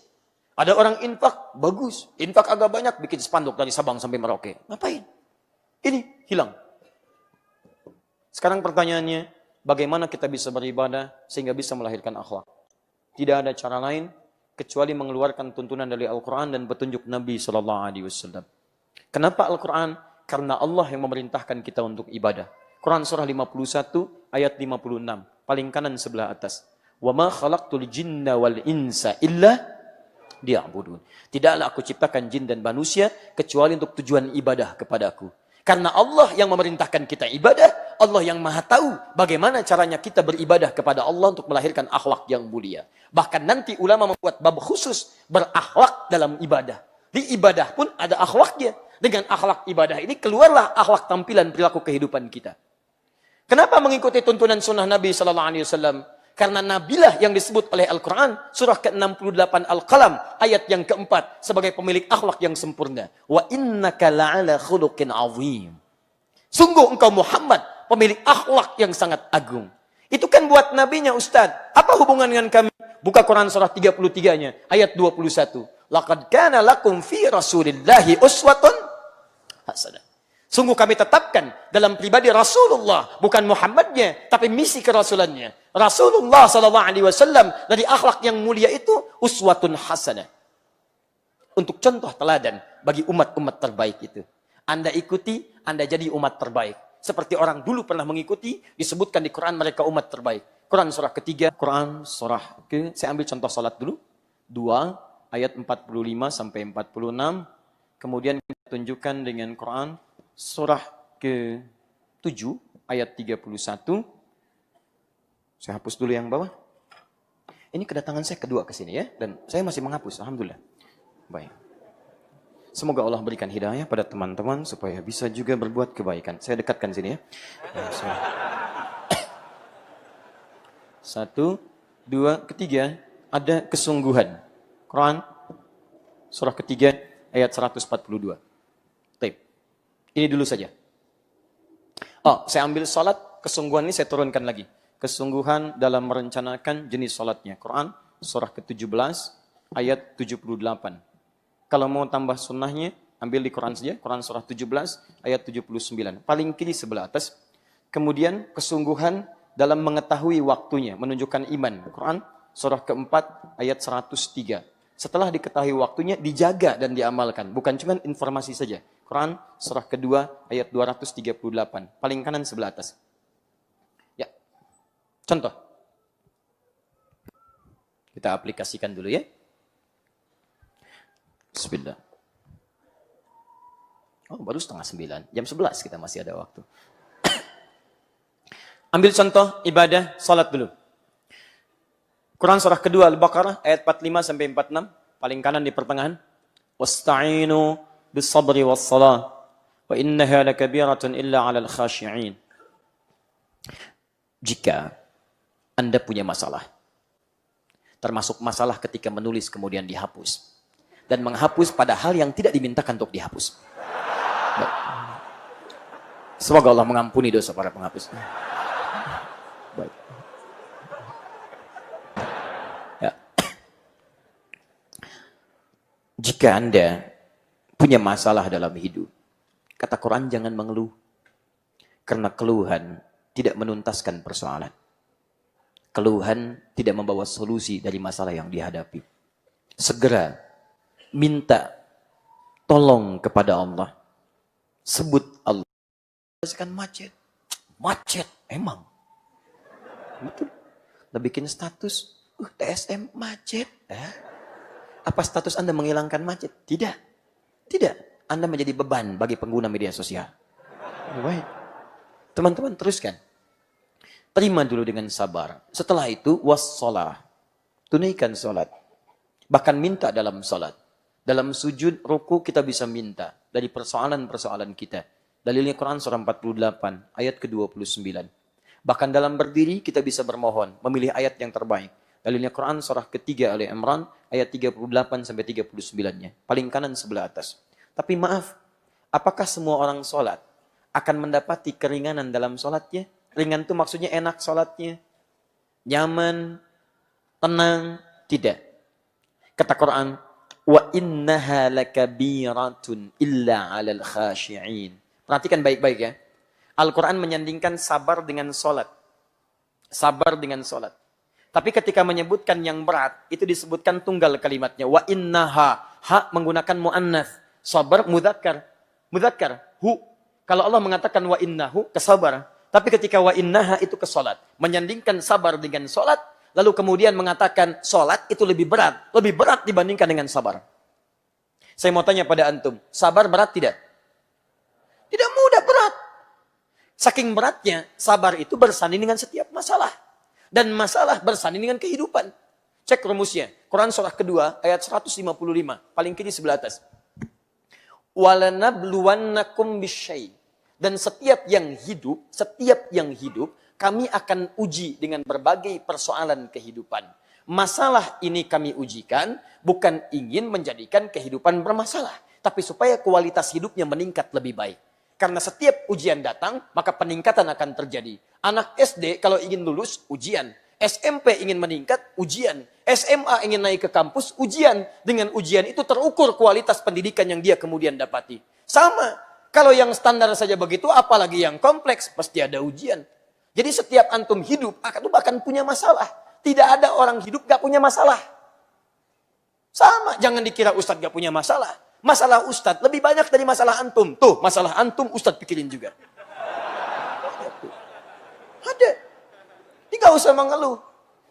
Speaker 2: Ada orang infak, bagus. Infak agak banyak, bikin spanduk dari Sabang sampai Merauke. Ngapain? Ini hilang. Sekarang pertanyaannya, bagaimana kita bisa beribadah sehingga bisa melahirkan akhlak? Tidak ada cara lain kecuali mengeluarkan tuntunan dari Al-Quran dan petunjuk Nabi SAW. Kenapa Al-Quran? Karena Allah yang memerintahkan kita untuk ibadah. Quran surah 51 ayat 56, paling kanan sebelah atas. Wa ma khalaqtul jinna wal insa illa liya'budun. Tidaklah aku ciptakan jin dan manusia kecuali untuk tujuan ibadah kepadaku. Karena Allah yang memerintahkan kita ibadah, Allah yang maha tahu bagaimana caranya kita beribadah kepada Allah untuk melahirkan akhlak yang mulia. Bahkan nanti ulama membuat bab khusus berakhlak dalam ibadah. Di ibadah pun ada akhlaknya. Dengan akhlak ibadah ini keluarlah akhlak tampilan perilaku kehidupan kita. Kenapa mengikuti tuntunan sunnah Nabi SAW? Karena Nabilah yang disebut oleh Al-Quran, surah ke-68 Al-Qalam, ayat yang keempat, sebagai pemilik akhlak yang sempurna. Wa innaka la'ala khuluqin azim. Sungguh engkau Muhammad, pemilik akhlak yang sangat agung. Itu kan buat nabinya Ustaz. Apa hubungan dengan kami? Buka Quran surah 33-nya, ayat 21. Laqad kana lakum fi rasulillahi uswatun hasanah. Sungguh kami tetapkan dalam pribadi Rasulullah, bukan Muhammadnya, tapi misi kerasulannya. Rasulullah SAW dari akhlak yang mulia itu uswatun hasanah. Untuk contoh teladan bagi umat-umat terbaik itu. Anda ikuti, Anda jadi umat terbaik. Seperti orang dulu pernah mengikuti, disebutkan di Quran mereka umat terbaik. Quran surah ketiga, Quran surah ke, saya ambil contoh salat dulu. 2 ayat 45 sampai 46. Kemudian kita tunjukkan dengan Quran surah ke-7 ayat 31. Saya hapus dulu yang bawah. Ini kedatangan saya kedua ke sini ya, dan saya masih menghapus, alhamdulillah. Baik. Semoga Allah berikan hidayah pada teman-teman supaya bisa juga berbuat kebaikan. Saya dekatkan sini ya. Satu, dua, ketiga, ada kesungguhan. Quran surah ketiga ayat 142. Taib. Ini dulu saja. Oh, saya ambil salat, kesungguhan ini saya turunkan lagi. Kesungguhan dalam merencanakan jenis salatnya. Quran surah ke-17 ayat 78. Kalau mau tambah sunnahnya, ambil di Quran saja. Quran surah 17 ayat 79. Paling kiri sebelah atas. Kemudian kesungguhan dalam mengetahui waktunya, menunjukkan iman. Quran surah ke-4 ayat 103. Setelah diketahui waktunya, dijaga dan diamalkan. Bukan cuma informasi saja. Quran surah kedua ayat 238. Paling kanan sebelah atas. Ya. Contoh. Kita aplikasikan dulu ya. Bismillah. Oh, baru 8:30. Jam 11 kita masih ada waktu. Ambil contoh ibadah salat dulu. Quran surah kedua Al-Baqarah ayat 45 sampai 46, paling kanan di pertengahan. Wasta'inu bis-sabri was-salah wa innaha lakabiratun illa 'alal khashi'in. Jika Anda punya masalah, termasuk masalah ketika menulis kemudian dihapus, dan menghapus pada hal yang tidak dimintakan untuk dihapus. Baik. Semoga Allah mengampuni dosa para penghapus. Baik. Ya. Jika Anda punya masalah dalam hidup, kata Quran jangan mengeluh. Karena keluhan tidak menuntaskan persoalan. Keluhan tidak membawa solusi dari masalah yang dihadapi. Segera minta tolong kepada Allah. Sebut Allah. Kan macet. Macet, emang. Betul. Udah bikin status, TSM macet. Apa status Anda menghilangkan macet? Tidak. Tidak. Anda menjadi beban bagi pengguna media sosial. Baik. Teman-teman teruskan. Terima dulu dengan sabar. Setelah itu, wassalah. Tunaikan salat. Bahkan minta dalam salat. Dalam sujud, ruku kita bisa minta. Dari persoalan-persoalan kita. Dalilnya Quran surah 48, ayat ke-29. Bahkan dalam berdiri kita bisa bermohon. Memilih ayat yang terbaik. Dalilnya Quran surah ketiga Ali Imran, ayat 38 sampai 39-nya. Paling kanan sebelah atas. Tapi maaf, apakah semua orang sholat akan mendapati keringanan dalam sholatnya? Ringan itu maksudnya enak sholatnya. Nyaman, tenang, tidak. Kata Quran, wa innaha lakabiratun illa 'alal khashi'in. Perhatikan baik-baik ya. Al-Quran menyandingkan sabar dengan sholat. Sabar dengan sholat. Tapi ketika menyebutkan yang berat, itu disebutkan tunggal kalimatnya. Wa innaha. Ha menggunakan mu'annath. Sabar mudzakkar. Mudzakkar. Hu. Kalau Allah mengatakan wa innahu, kesabar. Tapi ketika wa innaha itu ke sholat. Menyandingkan sabar dengan sholat. Lalu kemudian mengatakan sholat itu lebih berat. Lebih berat dibandingkan dengan sabar. Saya mau tanya pada antum. Sabar berat tidak? Tidak mudah, berat. Saking beratnya, sabar itu bersanding dengan setiap masalah. Dan masalah bersanding dengan kehidupan. Cek rumusnya. Quran surah kedua, ayat 155. Paling kiri sebelah atas. وَلَنَبْلُوَنَّكُمْ بِالشَّيْءِ. Dan setiap yang hidup, kami akan uji dengan berbagai persoalan kehidupan. Masalah ini kami ujikan, bukan ingin menjadikan kehidupan bermasalah. Tapi supaya kualitas hidupnya meningkat lebih baik. Karena setiap ujian datang, maka peningkatan akan terjadi. Anak SD kalau ingin lulus, ujian. SMP ingin meningkat, ujian. SMA ingin naik ke kampus, ujian. Dengan ujian itu terukur kualitas pendidikan yang dia kemudian dapati. Sama. Kalau yang standar saja begitu, apalagi yang kompleks, pasti ada ujian. Jadi setiap antum hidup, akan punya masalah. Tidak ada orang hidup gak punya masalah. Sama. Jangan dikira Ustadz gak punya masalah. Masalah Ustadz lebih banyak dari masalah antum. Tuh, masalah antum Ustadz pikirin juga. Ada. Tidak usah mengeluh.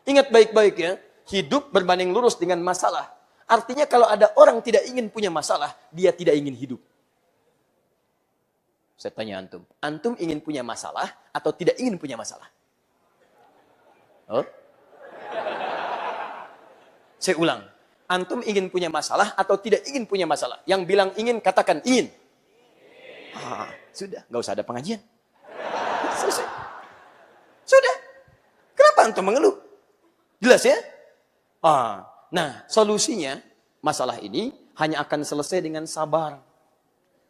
Speaker 2: Ingat baik-baik ya. Hidup berbanding lurus dengan masalah. Artinya kalau ada orang tidak ingin punya masalah, dia tidak ingin hidup. Saya tanya antum. Antum ingin punya masalah atau tidak ingin punya masalah? Oh? Saya ulang. Antum ingin punya masalah atau tidak ingin punya masalah? Yang bilang ingin, katakan ingin. Sudah, nggak usah ada pengajian. Selesai. Sudah. Kenapa antum mengeluh? Jelas ya? Nah, solusinya, masalah ini hanya akan selesai dengan sabar.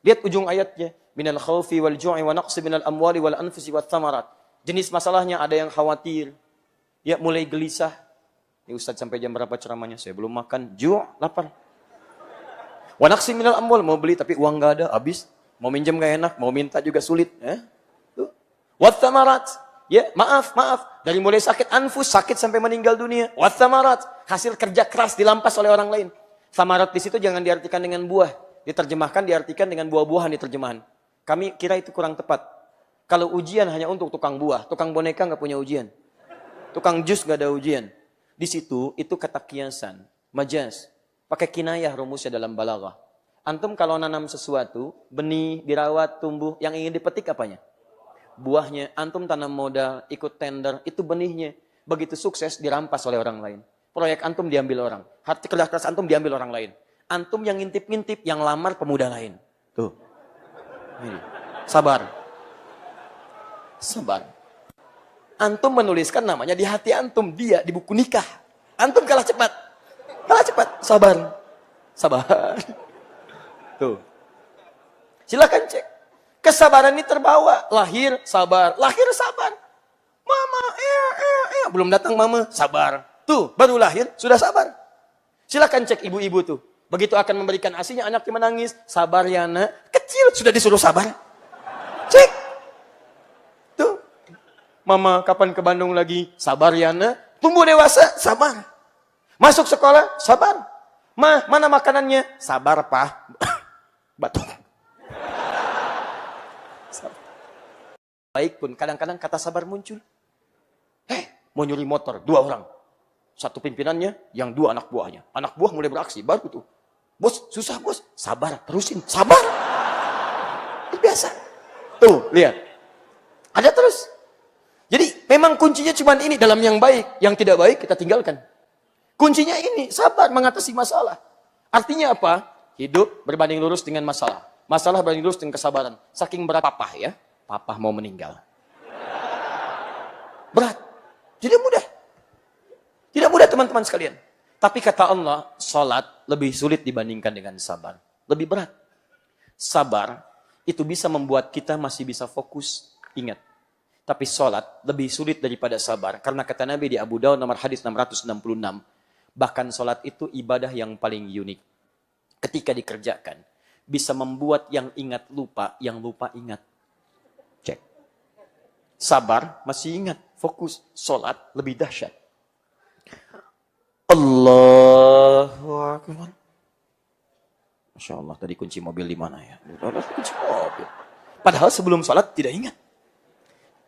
Speaker 2: Lihat ujung ayatnya. Minal khawfi wal ju'i wa naqsi minal amwali wal anfusi wat thamarat. Jenis masalahnya ada yang khawatir. Ya, mulai gelisah. Ya Ustaz sampai jam berapa ceramahnya? Saya belum makan. Lapar. Wa naqsi minal amwal. Mau beli tapi uang gak ada. Habis. Mau minjem gak enak. Mau minta juga sulit. Wat thamarat. Ya, maaf. Dari mulai sakit anfus, sakit sampai meninggal dunia. Wat thamarat. Hasil kerja keras dilampas oleh orang lain. Thamarat di situ jangan diartikan dengan buah. Diterjemahkan, diartikan dengan buah-buahan di terjemahan. Kami kira itu kurang tepat. Kalau ujian hanya untuk tukang buah. Tukang boneka gak punya ujian. Tukang jus gak ada ujian. Di situ, itu kata kiasan. Majaz. Pakai kinayah rumusnya dalam balaghah. Antum kalau nanam sesuatu, benih, dirawat, tumbuh, yang ingin dipetik apanya? Buahnya. Antum tanam modal, ikut tender, itu benihnya. Begitu sukses, dirampas oleh orang lain. Proyek antum diambil orang. Hati kerja keras antum diambil orang lain. Antum yang ngintip-ngintip, yang lamar pemuda lain. Tuh. Ini. Sabar. Antum menuliskan namanya di hati antum, dia di buku nikah. Antum kalah cepat. Sabar. Tuh. Silakan cek. Kesabaran ini terbawa. Lahir, sabar. Mama, belum datang mama, sabar. Tuh, baru lahir, sudah sabar. Silakan cek ibu-ibu tuh. Begitu akan memberikan asinya, anaknya menangis. Sabar ya nak. Kecil, sudah disuruh sabar. Cek. Tuh. Mama, kapan ke Bandung lagi? Sabar ya nak. Tumbuh dewasa, sabar. Masuk sekolah, sabar. Ma, mana makanannya? Sabar, Pak. Batuk. Baik pun, kadang-kadang kata sabar muncul. Mau nyuri motor, 2 orang. Satu pimpinannya, yang 2 anak buahnya. Anak buah mulai beraksi, baru tuh. Bos, susah bos. Sabar, terusin. Sabar. Itu biasa. Tuh, lihat. Ada terus. Jadi, memang kuncinya cuma ini. Dalam yang baik. Yang tidak baik, kita tinggalkan. Kuncinya ini. Sabar mengatasi masalah. Artinya apa? Hidup berbanding lurus dengan masalah. Masalah berbanding lurus dengan kesabaran. Saking berat papah ya. Papah mau meninggal. Berat. Tidak mudah. Tidak mudah teman-teman sekalian. Tapi kata Allah, salat lebih sulit dibandingkan dengan sabar. Lebih berat. Sabar itu bisa membuat kita masih bisa fokus. Ingat. Tapi salat lebih sulit daripada sabar. Karena kata Nabi di Abu Daud nomor hadis 666. Bahkan salat itu ibadah yang paling unik. Ketika dikerjakan. Bisa membuat yang ingat lupa, yang lupa ingat. Cek. sabar, masih ingat, fokus, sholat lebih dahsyat. Allahu Akbar. Masya Allah, tadi kunci mobil di mana ya? Kunci mobil. Padahal sebelum sholat tidak ingat.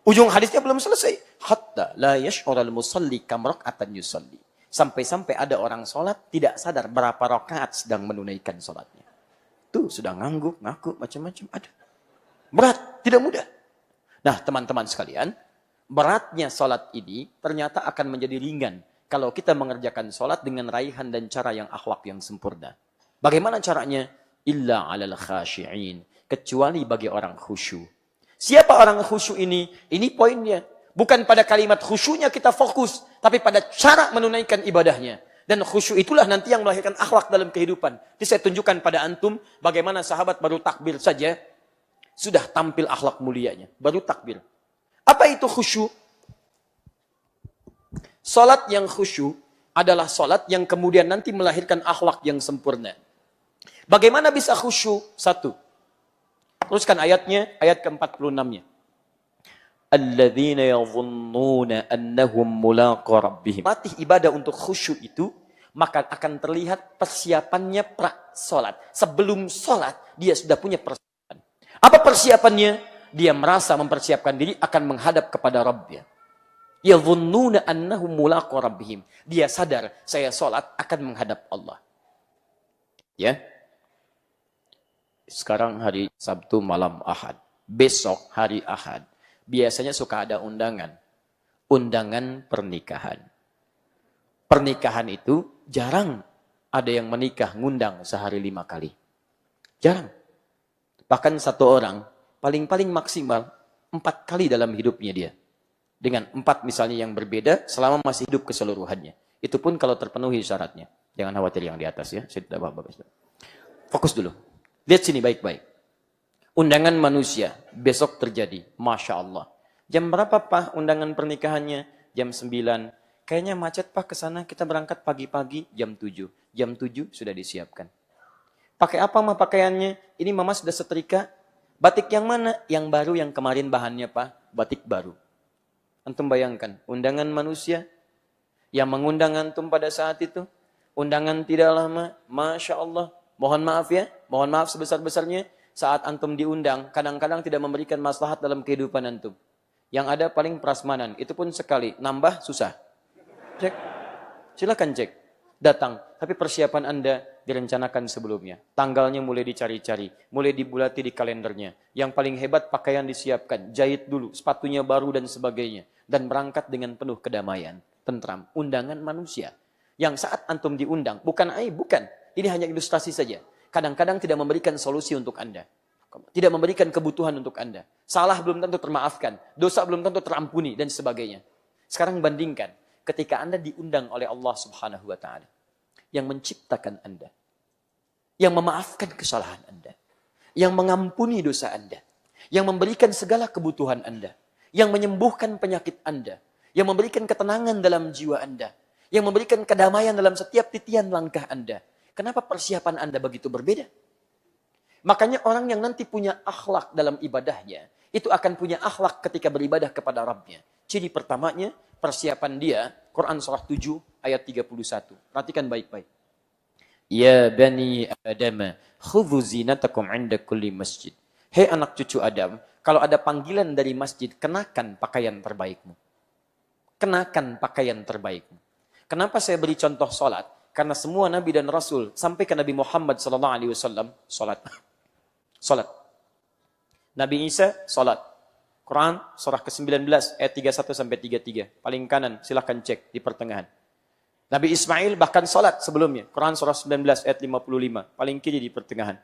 Speaker 2: Ujung hadisnya belum selesai. Hatta la yash'ural musalli kam rak'atan yusalli. Sampai-sampai ada orang sholat tidak sadar berapa rakaat sedang menunaikan sholatnya. Tuh sudah ngangguk, ngaku, macam-macam ada. Berat, tidak mudah. Nah teman-teman sekalian, beratnya sholat ini ternyata akan menjadi ringan kalau kita mengerjakan sholat dengan raihan dan cara yang akhlak yang sempurna. Bagaimana caranya? Illa alal khashi'in. Kecuali bagi orang khusyuk. Siapa orang khusyuk ini? Ini poinnya. Bukan pada kalimat khusyuknya kita fokus, tapi pada cara menunaikan ibadahnya. Dan khusyuk itulah nanti yang melahirkan akhlak dalam kehidupan. Jadi saya tunjukkan pada antum bagaimana sahabat baru takbir saja sudah tampil akhlak mulianya. Baru takbir. Apa itu khusyuk? Salat yang khusyuk adalah salat yang kemudian nanti melahirkan akhlak yang sempurna. Bagaimana bisa khusyuk? Satu. Teruskan ayatnya, ayat ke-46-nya. Alladzina yadhunnuna annahum mulaqu rabbihim. Latih ibadah untuk khusyuk itu, maka akan terlihat persiapannya pra-salat. Sebelum salat, dia sudah punya persiapan. Apa persiapannya? Dia merasa mempersiapkan diri akan menghadap kepada Rabbnya. Yadhunnuna annahum mulaqu rabbihim. Dia sadar, saya salat akan menghadap Allah. Ya. Sekarang hari Sabtu malam Ahad. Besok hari Ahad. Biasanya suka ada undangan. Undangan pernikahan. Pernikahan itu jarang ada yang menikah ngundang sehari 5 kali. Jarang. Bahkan satu orang paling-paling maksimal 4 kali dalam hidupnya dia. Dengan 4 misalnya yang berbeda selama masih hidup keseluruhannya. Itu pun kalau terpenuhi syaratnya. Jangan khawatir yang di atas ya. Saya tidak apa-apa. Fokus dulu. Lihat sini baik-baik. Undangan manusia besok terjadi. Masya Allah. Jam berapa Pak undangan pernikahannya? Jam 9. Kayaknya macet Pak ke sana. Kita berangkat pagi-pagi jam 7. Jam 7 sudah disiapkan. Pakai apa mah pakaiannya? Ini mama sudah setrika. Batik yang mana? Yang baru yang kemarin bahannya Pak. Batik baru. Antum bayangkan. Undangan manusia yang mengundang antum pada saat itu. Undangan tidak lama. Masya Allah. Mohon maaf ya, mohon maaf sebesar-besarnya. Saat antum diundang, kadang-kadang tidak memberikan maslahat dalam kehidupan antum. Yang ada paling prasmanan, itu pun sekali. Nambah, susah. Cek. Silakan cek. Datang. Tapi persiapan Anda direncanakan sebelumnya. Tanggalnya mulai dicari-cari. Mulai dibulati di kalendernya. Yang paling hebat pakaian disiapkan. Jahit dulu, sepatunya baru dan sebagainya. Dan berangkat dengan penuh kedamaian. Tentram. Undangan manusia. Yang saat antum diundang, bukan aib, bukan. Ini hanya ilustrasi saja. Kadang-kadang tidak memberikan solusi untuk Anda. Tidak memberikan kebutuhan untuk Anda. Salah belum tentu termaafkan. Dosa belum tentu terampuni dan sebagainya. Sekarang bandingkan. Ketika Anda diundang oleh Allah Subhanahu wa Ta'ala. Yang menciptakan Anda. Yang memaafkan kesalahan Anda. Yang mengampuni dosa Anda. Yang memberikan segala kebutuhan Anda. Yang menyembuhkan penyakit Anda. Yang memberikan ketenangan dalam jiwa Anda. Yang memberikan kedamaian dalam setiap titian langkah Anda. Kenapa persiapan Anda begitu berbeda? Makanya orang yang nanti punya akhlak dalam ibadahnya, itu akan punya akhlak ketika beribadah kepada Rabbnya. Ciri pertamanya, persiapan dia, Quran surah 7 ayat 31. Perhatikan baik-baik. Ya bani Adam, khudhu zinatakum 'inda kulli masjid. Hei anak cucu Adam, kalau ada panggilan dari masjid, kenakan pakaian terbaikmu. Kenakan pakaian terbaikmu. Kenapa saya beri contoh salat? Karena semua Nabi dan Rasul sampai ke Nabi Muhammad SAW, salat. Salat. Nabi Isa, salat. Quran, surah ke-19, ayat 31 sampai 33. Paling kanan, silahkan cek di pertengahan. Nabi Ismail bahkan salat sebelumnya. Quran, surah 19, ayat 55. Paling kiri di pertengahan.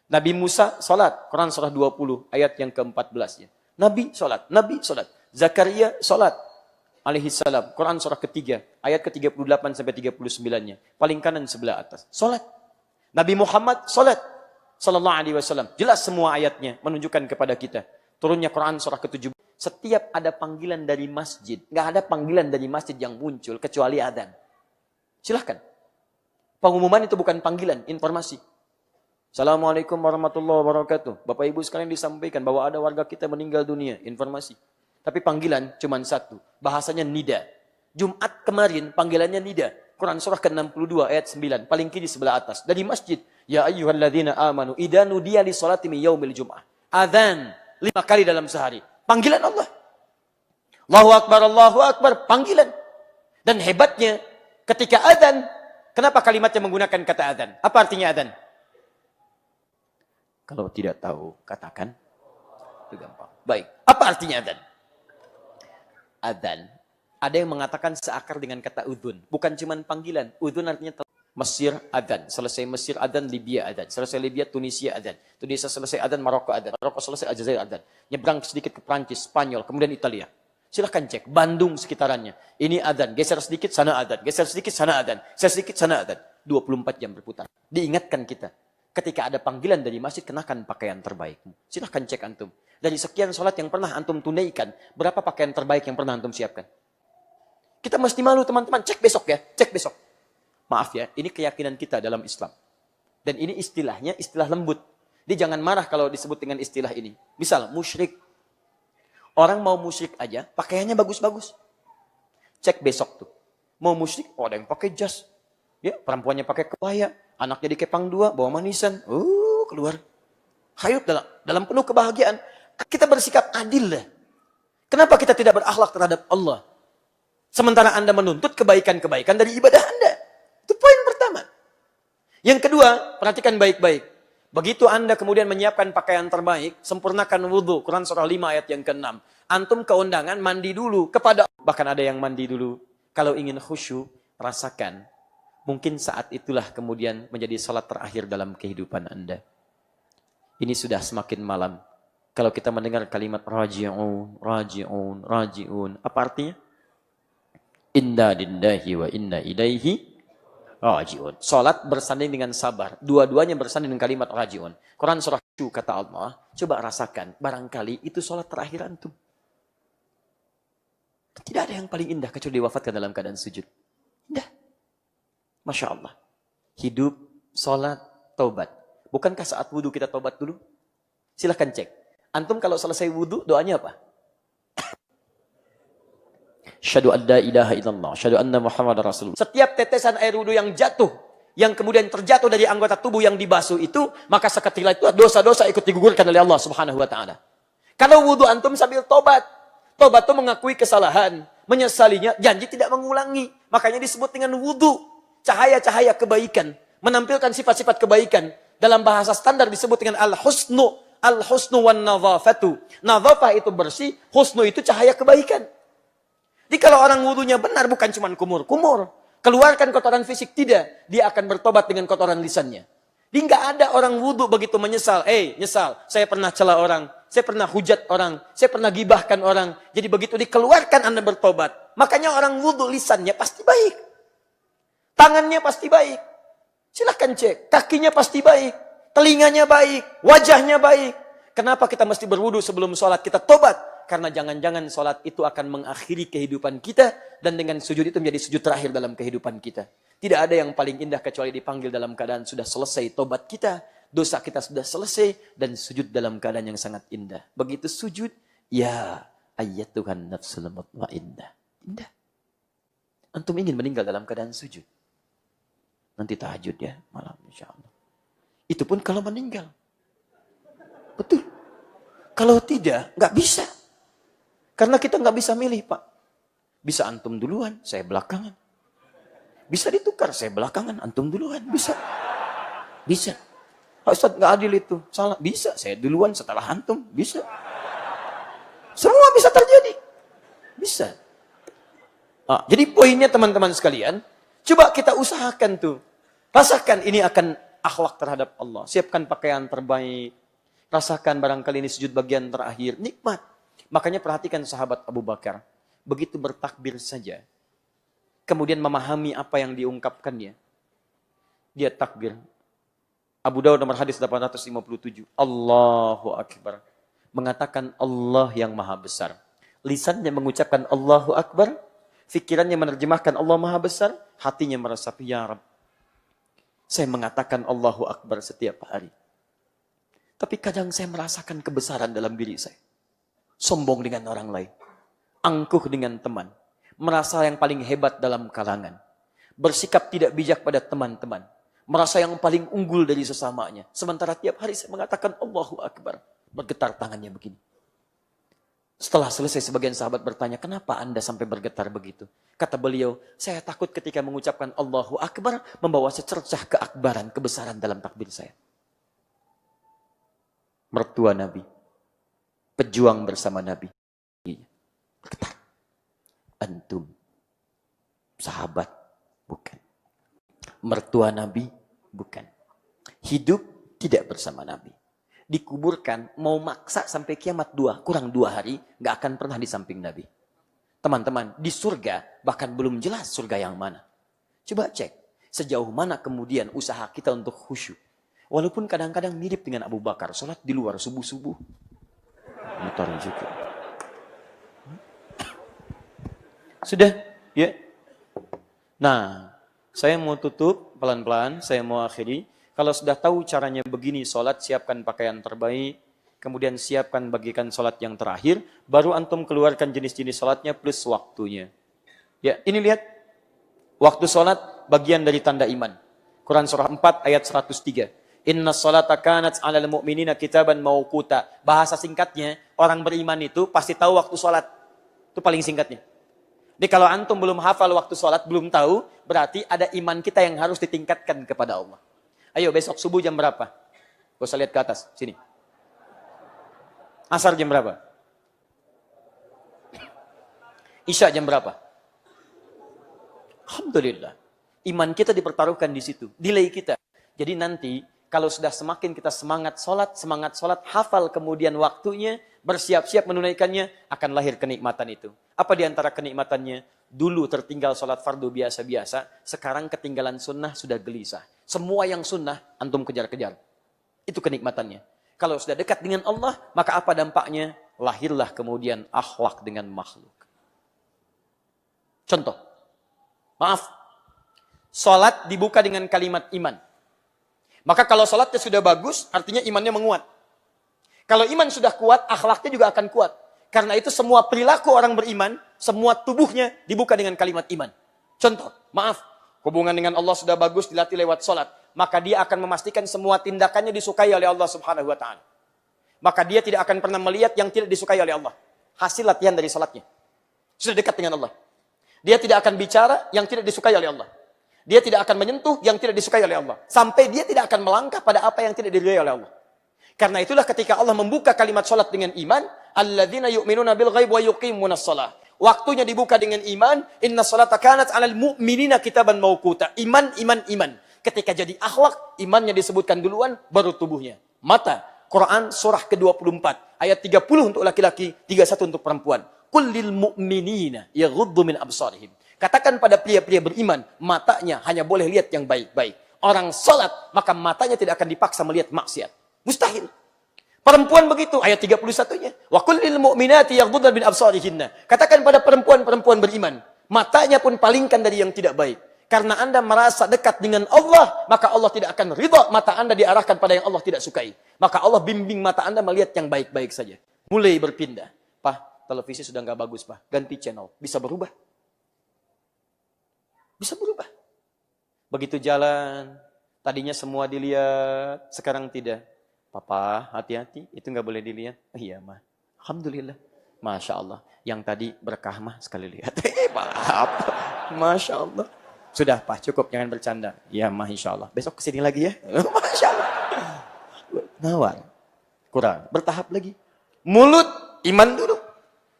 Speaker 2: Nabi Musa, salat. Quran, surah 20, ayat yang ke-14. Nabi, salat. Nabi, salat. Zakaria, salat. Alaihissalam. Quran surah ketiga, ayat ke-38 sampai 39-nya. Paling kanan sebelah atas. Salat. Nabi Muhammad salat. Sallallahu alaihi wasallam. Jelas semua ayatnya menunjukkan kepada kita. Turunnya Quran surah ke-7. Setiap ada panggilan dari masjid, enggak ada panggilan dari masjid yang muncul kecuali adzan. Silahkan. Pengumuman itu bukan panggilan, informasi. Assalamualaikum warahmatullahi wabarakatuh. Bapak Ibu sekalian disampaikan bahwa ada warga kita meninggal dunia, informasi. Tapi panggilan cuma satu. Bahasanya nida. Jumat kemarin panggilannya nida. Quran surah ke-62 ayat 9. Paling kiri sebelah atas. Dari masjid. Ya ayyuhalladzina amanu idza nudiya lis-salati min yaumil jum'ah. Adzan 5 kali dalam sehari. Panggilan Allah. Allahu Akbar, panggilan. Dan hebatnya ketika adzan, kenapa kalimatnya menggunakan kata adzan? Apa artinya adzan? Kalau tidak tahu, katakan. Itu gampang. Baik, apa artinya adzan? Adzan. Ada yang mengatakan seakar dengan kata udhun. Bukan cuma panggilan. Udhun artinya Mesir adzan. Selesai Mesir adzan, Libya adzan. Selesai Libya, Tunisia adzan. Tunisia selesai adzan, Maroko adzan. Maroko selesai Aljazair adzan. Nyebrang sedikit ke Prancis, Spanyol, kemudian Italia. Silahkan cek. Bandung sekitarannya. Ini adzan. Geser sedikit, sana adzan. Geser sedikit, sana adzan. Geser sedikit, sana adzan. 24 jam berputar. Diingatkan kita. Ketika ada panggilan dari masjid, kenakan pakaian terbaikmu. Silahkan cek antum. Dari sekian sholat yang pernah antum tunaikan, berapa pakaian terbaik yang pernah antum siapkan? Kita mesti malu teman-teman. Cek besok ya. Cek besok. Maaf ya, ini keyakinan kita dalam Islam. Dan ini istilahnya istilah lembut. Dia jangan marah kalau disebut dengan istilah ini. Misal, musyrik. Orang mau musyrik aja, pakaiannya bagus-bagus. Cek besok tuh. Mau musyrik, ada yang pakai jas. Ya, perempuannya pakai kebaya. Anaknya dikepang 2, bawa manisan. Keluar. Hayut dalam penuh kebahagiaan. Kita bersikap adil lah. Kenapa kita tidak berakhlak terhadap Allah? Sementara Anda menuntut kebaikan-kebaikan dari ibadah Anda. Itu poin pertama. Yang kedua, perhatikan baik-baik. Begitu Anda kemudian menyiapkan pakaian terbaik, sempurnakan wudhu. Quran surah 5 ayat yang ke-6. Antum ke undangan, mandi dulu kepada. Bahkan ada yang mandi dulu. Kalau ingin khusyuk, rasakan. Mungkin saat itulah kemudian menjadi salat terakhir dalam kehidupan Anda. Ini sudah semakin malam. Kalau kita mendengar kalimat raji'un, raji'un, raji'un. Apa artinya? Inna lillahi wa inna ilaihi raji'un. Salat bersanding dengan sabar. Dua-duanya bersanding dengan kalimat raji'un. Quran surah 7 kata Allah, coba rasakan. Barangkali itu salat terakhir antum. Tidak ada yang paling indah kecuali diwafatkan dalam keadaan sujud. Indah. Masya Allah. Hidup, salat, taubat. Bukankah saat wudhu kita taubat dulu? Silahkan cek. Antum kalau selesai wudhu, doanya apa? Asyhadu an la ilaha illallah, asyhadu anna Muhammadar Rasulullah. Setiap tetesan air wudu yang jatuh, yang kemudian terjatuh dari anggota tubuh yang dibasuh itu, maka seketika itu dosa-dosa ikut digugurkan oleh Allah Subhanahu wa taala. Kalau wudu antum sambil tobat, tobat itu mengakui kesalahan, menyesalinya, janji tidak mengulangi. Makanya disebut dengan wudu, cahaya-cahaya kebaikan, menampilkan sifat-sifat kebaikan. Dalam bahasa standar disebut dengan al-husnu, al-husnu wan nadhafatu. Nadhafah itu bersih, husnu itu cahaya kebaikan. Jadi kalau orang wudunya benar, bukan cuma kumur-kumur. Keluarkan kotoran fisik, tidak. Dia akan bertobat dengan kotoran lisannya. Jadi nggak ada orang wudu begitu menyesal. Nyesal, saya pernah cela orang. Saya pernah hujat orang. Saya pernah gibahkan orang. Jadi begitu dikeluarkan Anda bertobat. Makanya orang wudu lisannya pasti baik. Tangannya pasti baik. Silahkan cek. Kakinya pasti baik. Telinganya baik. Wajahnya baik. Kenapa kita mesti berwudu sebelum sholat? Kita tobat. Karena jangan-jangan sholat itu akan mengakhiri kehidupan kita. Dan dengan sujud itu menjadi sujud terakhir dalam kehidupan kita. Tidak ada yang paling indah kecuali dipanggil dalam keadaan sudah selesai tobat kita. Dosa kita sudah selesai. Dan sujud dalam keadaan yang sangat indah. Begitu sujud. Ya ayyatuhan nafsul mutmainnah. Indah. Antum ingin meninggal dalam keadaan sujud. Nanti tahajud ya malam insyaAllah. Itu pun kalau meninggal. Betul. Kalau tidak, nggak bisa. Karena kita nggak bisa milih, Pak. Bisa antum duluan, saya belakangan. Bisa ditukar, saya belakangan, antum duluan. Bisa. Bisa. Pak Ustadz, nggak adil itu. Salah. Bisa, saya duluan setelah antum. Bisa. Semua bisa terjadi. Bisa. Jadi poinnya teman-teman sekalian, coba kita usahakan tuh. Rasakan ini akan akhlak terhadap Allah. Siapkan pakaian terbaik. Rasakan barangkali ini sujud bagian terakhir. Nikmat. Makanya perhatikan sahabat Abu Bakar. Begitu bertakbir saja. Kemudian memahami apa yang diungkapkannya. Dia takbir. Abu Dawud nomor hadis 857. Allahu Akbar. Mengatakan Allah yang maha besar. Lisannya mengucapkan Allahu Akbar. Fikirannya menerjemahkan Allah maha besar. Hatinya meresapi ya Rabb. Saya mengatakan Allahu Akbar setiap hari. Tapi kadang saya merasakan kebesaran dalam diri saya. Sombong dengan orang lain. angkuh dengan teman, merasa yang paling hebat dalam kalangan, bersikap tidak bijak pada teman-teman, merasa yang paling unggul dari sesamanya. Sementara tiap hari saya mengatakan Allahu Akbar, bergetar tangannya begini. Setelah selesai, sebagian sahabat bertanya, kenapa Anda sampai bergetar begitu? Kata beliau, saya takut ketika mengucapkan Allahu Akbar, membawa secercah keakbaran, kebesaran dalam takbir saya. Mertua Nabi, pejuang bersama Nabi, bergetar. Antum, sahabat, bukan. Mertua Nabi, bukan. Hidup tidak bersama Nabi. Dikuburkan, mau maksa sampai kiamat kurang 2 hari, gak akan pernah di samping Nabi. Teman-teman, di surga, bahkan belum jelas surga yang mana. Coba cek, sejauh mana kemudian usaha kita untuk khusyuk. Walaupun kadang-kadang mirip dengan Abu Bakar, sholat di luar subuh-subuh. Motor juga. Sudah, ya. Nah, saya mau tutup pelan-pelan, saya mau akhiri. Kalau sudah tahu caranya begini, sholat, siapkan pakaian terbaik, kemudian siapkan bagikan sholat yang terakhir, baru antum keluarkan jenis-jenis sholatnya plus waktunya. Ya, ini lihat. Waktu sholat, bagian dari tanda iman. Quran surah 4 ayat 103. Inna sholata kanat 'alal mu'minina kitaban mauquta. Bahasa singkatnya, orang beriman itu pasti tahu waktu sholat. Itu paling singkatnya. Jadi kalau antum belum hafal waktu sholat, belum tahu, berarti ada iman kita yang harus ditingkatkan kepada Allah. Ayo besok subuh jam berapa? Gak usah lihat ke atas, sini. Asar jam berapa? Isya jam berapa? Alhamdulillah. Iman kita dipertaruhkan di situ. Delay kita. Jadi nanti kalau sudah semakin kita semangat sholat, hafal kemudian waktunya, bersiap-siap menunaikannya, akan lahir kenikmatan itu. Apa di antara kenikmatannya? Dulu tertinggal sholat fardu biasa-biasa, sekarang ketinggalan sunnah sudah gelisah. Semua yang sunnah, antum kejar-kejar. Itu kenikmatannya. Kalau sudah dekat dengan Allah, maka apa dampaknya? Lahirlah kemudian akhlak dengan makhluk. Contoh. Maaf. Sholat dibuka dengan kalimat iman. Maka kalau sholatnya sudah bagus, artinya imannya menguat. Kalau iman sudah kuat, akhlaknya juga akan kuat. Karena itu semua perilaku orang beriman, semua tubuhnya dibuka dengan kalimat iman. Contoh, maaf, hubungan dengan Allah sudah bagus dilatih lewat sholat. Maka dia akan memastikan semua tindakannya disukai oleh Allah subhanahu wa ta'ala. Maka dia tidak akan pernah melihat yang tidak disukai oleh Allah. Hasil latihan dari sholatnya. Sudah dekat dengan Allah. Dia tidak akan bicara yang tidak disukai oleh Allah. Dia tidak akan menyentuh yang tidak disukai oleh Allah. Sampai dia tidak akan melangkah pada apa yang tidak diridhai oleh Allah. Karena itulah ketika Allah membuka kalimat sholat dengan iman, alladzina yu'minuna bil ghaib wa yuqimunas shalah. Waktunya dibuka dengan iman, inna sholata kanat 'alal mu'minina kitaban mauquta. Iman. Ketika jadi akhlak, imannya disebutkan duluan, baru tubuhnya. Mata, Quran surah ke-24, ayat 30 untuk laki-laki, 31 untuk perempuan. Qul lil mu'minina yaghuddu min absarihim. Katakan pada pria-pria beriman, matanya hanya boleh lihat yang baik-baik. Orang salat, maka matanya tidak akan dipaksa melihat maksiat. Mustahil. Perempuan begitu, ayat 31-nya. Wa qul lil mu'minati yaghuddna min absarihinna. Katakan pada perempuan-perempuan beriman, matanya pun palingkan dari yang tidak baik. Karena Anda merasa dekat dengan Allah, maka Allah tidak akan ridha mata Anda diarahkan pada yang Allah tidak sukai. Maka Allah bimbing mata Anda melihat yang baik-baik saja. Mulai berpindah. Pak, televisi sudah nggak bagus, Pak. Ganti channel. Bisa berubah. Bisa berubah. Begitu jalan, tadinya semua dilihat, sekarang tidak. Papa, hati-hati, itu nggak boleh dilihat. Oh, iya, mah. Alhamdulillah. Masya Allah. Yang tadi berkah mah sekali lihat. Maaf. Masya Allah. Sudah, Pak, cukup. Jangan bercanda. Ya, mah, insya Allah. Besok kesini lagi ya. Masya Allah. Nawar. Kurang. Bertahap lagi. Mulut, iman dulu.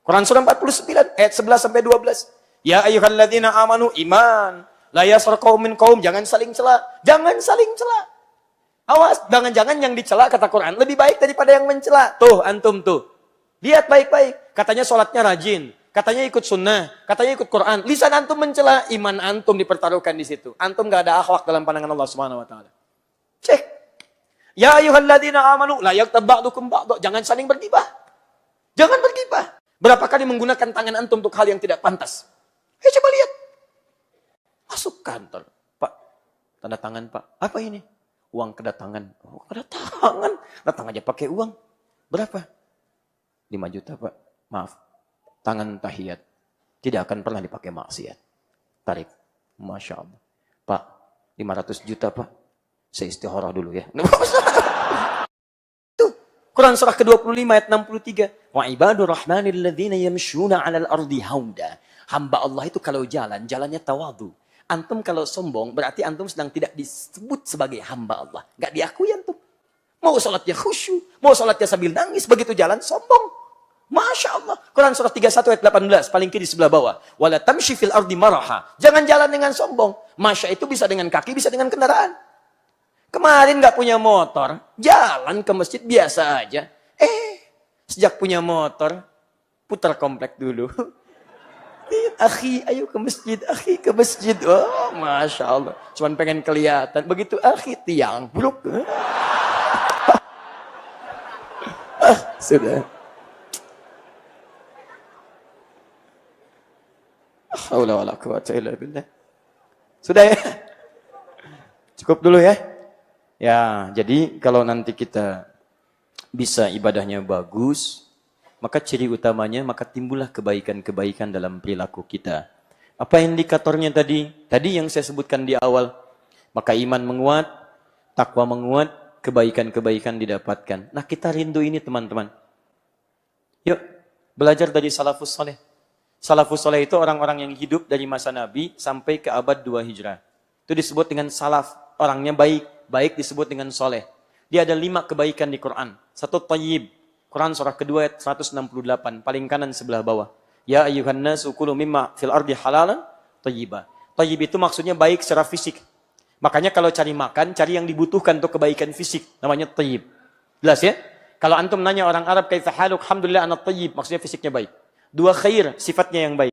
Speaker 2: Quran surah 49, ayat 11 sampai 12. Ya ayyuhalladzina amanu, iman. La yaskhar qaumin qaum, jangan saling cela. Jangan saling cela. Awas, jangan-jangan yang dicela kata Quran lebih baik daripada yang mencela. Tuh, antum tuh. Lihat baik-baik. Katanya sholatnya rajin. Katanya ikut sunnah. Katanya ikut Quran. Lisan antum mencela. Iman antum dipertaruhkan di situ. Antum gak ada akhlak dalam pandangan Allah Subhanahu wa taala. Cek. Ya ayyuhalladzina amanu la yaghtab ba'dukum ba'd. Jangan saling bergibah. Jangan bergibah. Berapa kali menggunakan tangan antum untuk hal yang tidak pantas? Coba lihat. Masuk kantor. Pak, tanda tangan, Pak. Apa ini? Uang kedatangan. Oh, kedatangan. Datang aja pakai uang. Berapa? 5 juta, Pak. Maaf.
Speaker 1: tangan tahiyat tidak akan pernah dipakai maksiat. Tarik. Masya Allah. Pak, 500 juta Pak. Saya istikharah dulu ya. Tuh, Quran surah ke-25 ayat 63. Wa ibadur rahmanil ladzina yamshuna 'alal ardi hauda. Hamba Allah itu kalau jalan, jalannya tawadu. Antum kalau sombong, berarti antum sedang tidak disebut sebagai hamba Allah. Enggak diakui antum. Mau salatnya khusyuk, mau salatnya sambil nangis, begitu jalan sombong. Masya Allah. Quran surah 31 ayat 18, paling kiri sebelah bawah. Wala tamshi fil ardi maraha. Jangan jalan dengan sombong. Masya itu bisa dengan kaki, bisa dengan kendaraan. Kemarin nggak punya motor, jalan ke masjid biasa aja. Sejak punya motor, putar komplek dulu. Akhi, ayo ke masjid, akhi ke masjid. Oh, Masya Allah. Cuman pengen kelihatan. Begitu akhi, tiang, bruk. Sudah. Haula wala quwwata illa billah. Sudah ya? Cukup dulu ya? Ya, jadi kalau nanti kita bisa ibadahnya bagus, maka ciri utamanya, maka timbullah kebaikan-kebaikan dalam perilaku kita. Apa indikatornya tadi? Tadi yang saya sebutkan di awal. Maka iman menguat, takwa menguat, kebaikan-kebaikan didapatkan. Nah, kita rindu ini teman-teman. Yuk, belajar dari salafus saleh. Salafus saleh itu orang-orang yang hidup dari masa Nabi sampai ke abad 2 Hijrah. Itu disebut dengan salaf. Orangnya baik. Baik disebut dengan soleh. Dia ada 5 kebaikan di Quran. 1 tayyib. Quran surah kedua ayat 168. Paling kanan sebelah bawah. Ya ayyuhan nasu kulu mimma fil ardi halalan tayyiba. Tayyib itu maksudnya baik secara fisik. Makanya kalau cari makan, cari yang dibutuhkan untuk kebaikan fisik. Namanya tayyib. Jelas ya? Kalau antum nanya orang Arab, kaifa haluk? Alhamdulillah ana tayyib. Maksudnya fisiknya baik. 2 khair, sifatnya yang baik.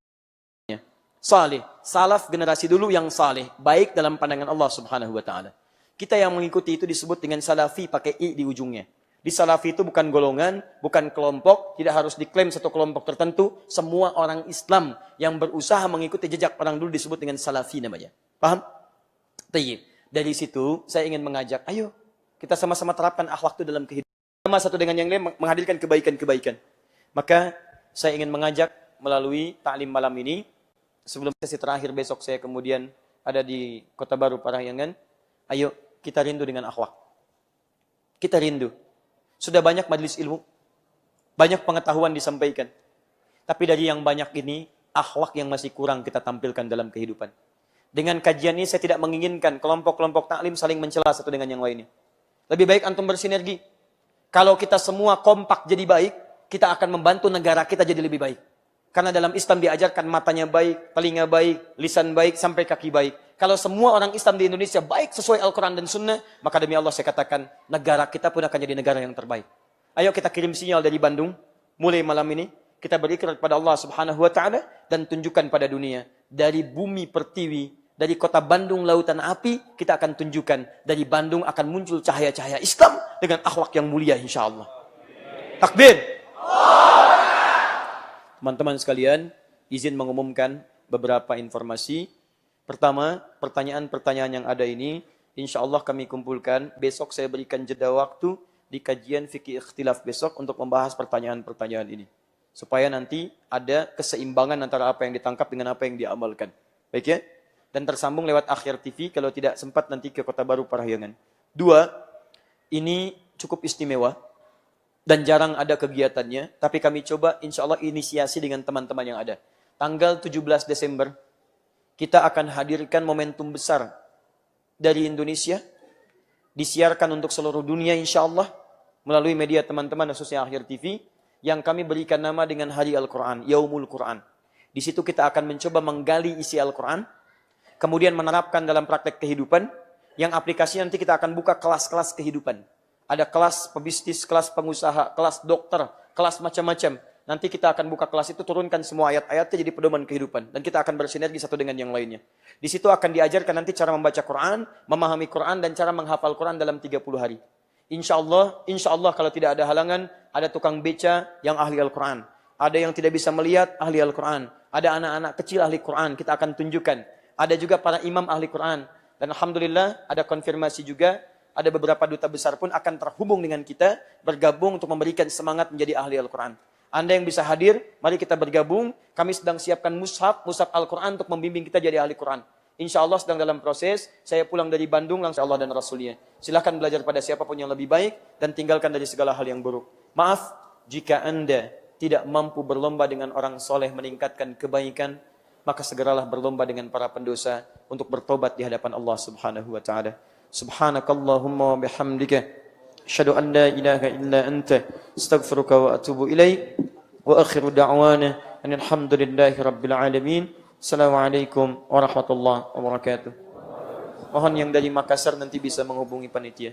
Speaker 1: Salih. Salaf generasi dulu yang salih. Baik dalam pandangan Allah subhanahu wa ta'ala. Kita yang mengikuti itu disebut dengan salafi pakai i di ujungnya. Di salafi itu bukan golongan, bukan kelompok, tidak harus diklaim satu kelompok tertentu. Semua orang Islam yang berusaha mengikuti jejak orang dulu disebut dengan salafi namanya. Paham? Tayyib. Dari situ saya ingin mengajak, ayo kita sama-sama terapkan akhlak itu dalam kehidupan. Sama satu dengan yang lain menghadirkan kebaikan-kebaikan. Maka saya ingin mengajak melalui ta'lim malam ini, sebelum sesi terakhir besok saya kemudian ada di Kota Baru Parahyangan, ayo kita rindu dengan akhlak. Kita rindu. Sudah banyak majelis ilmu. Banyak pengetahuan disampaikan. Tapi dari yang banyak ini, akhlak yang masih kurang kita tampilkan dalam kehidupan. Dengan kajian ini saya tidak menginginkan kelompok-kelompok taklim saling mencela satu dengan yang lainnya. Lebih baik antum bersinergi. Kalau kita semua kompak jadi baik, kita akan membantu negara kita jadi lebih baik. Karena dalam Islam diajarkan matanya baik, telinga baik, lisan baik, sampai kaki baik. Kalau semua orang Islam di Indonesia baik sesuai Al-Quran dan Sunnah, maka demi Allah saya katakan, negara kita pun akan jadi negara yang terbaik. Ayo kita kirim sinyal dari Bandung, mulai malam ini, kita berikrar kepada Allah subhanahu wa ta'ala, dan tunjukkan pada dunia, dari bumi pertiwi, dari kota Bandung lautan api, kita akan tunjukkan, dari Bandung akan muncul cahaya-cahaya Islam, dengan akhlak yang mulia insya Allah. Takbir! Teman-teman sekalian, izin mengumumkan beberapa informasi. Pertama, pertanyaan-pertanyaan yang ada ini, insya Allah kami kumpulkan. Besok saya berikan jeda waktu di kajian fikih ikhtilaf besok untuk membahas pertanyaan-pertanyaan ini. Supaya nanti ada keseimbangan antara apa yang ditangkap dengan apa yang diamalkan. Baik ya? Dan tersambung lewat Akhir TV, kalau tidak sempat nanti ke Kota Baru Parahyangan. 2, ini cukup istimewa. Dan jarang ada kegiatannya, tapi kami coba insya Allah inisiasi dengan teman-teman yang ada. Tanggal 17 Desember, kita akan hadirkan momentum besar dari Indonesia, disiarkan untuk seluruh dunia insya Allah, melalui media teman-teman khususnya Akhir TV, yang kami berikan nama dengan Hari Al-Quran, Yaumul Quran. Di situ kita akan mencoba menggali isi Al-Quran, kemudian menerapkan dalam praktek kehidupan, yang aplikasi nanti kita akan buka kelas-kelas kehidupan. Ada kelas pebisnis, kelas pengusaha, kelas dokter, kelas macam-macam. Nanti kita akan buka kelas itu, turunkan semua ayat-ayatnya jadi pedoman kehidupan. Dan kita akan bersinergi satu dengan yang lainnya. Di situ akan diajarkan nanti cara membaca Quran, memahami Quran, dan cara menghafal Quran dalam 30 hari. Insya Allah kalau tidak ada halangan, ada tukang beca yang ahli Al-Quran. Ada yang tidak bisa melihat, ahli Al-Quran. Ada anak-anak kecil ahli Quran, kita akan tunjukkan. Ada juga para imam ahli Quran. Dan Alhamdulillah ada konfirmasi juga, ada beberapa duta besar pun akan terhubung dengan kita, bergabung untuk memberikan semangat menjadi ahli Al-Quran.
Speaker 2: Anda yang bisa hadir, mari kita bergabung. Kami sedang siapkan mushaf Al-Quran untuk membimbing kita jadi ahli Quran. Insya Allah sedang dalam proses. Saya pulang dari Bandung langsung Allah dan Rasulnya. Silahkan belajar pada siapapun yang lebih baik dan tinggalkan dari segala hal yang buruk. Maaf jika Anda tidak mampu berlomba dengan orang soleh meningkatkan kebaikan, maka segeralah berlomba dengan para pendosa untuk bertobat di hadapan Allah Subhanahu wa taala. Subhanakallahumma wa bihamdika asyhadu an la ilaha illa anta astaghfiruka wa atubu ilaik. Wa akhiru da'wana alhamdulillahi rabbil alamin. Assalamualaikum warahmatullahi wabarakatuh. Mohon yang dari Makassar nanti bisa menghubungi panitia.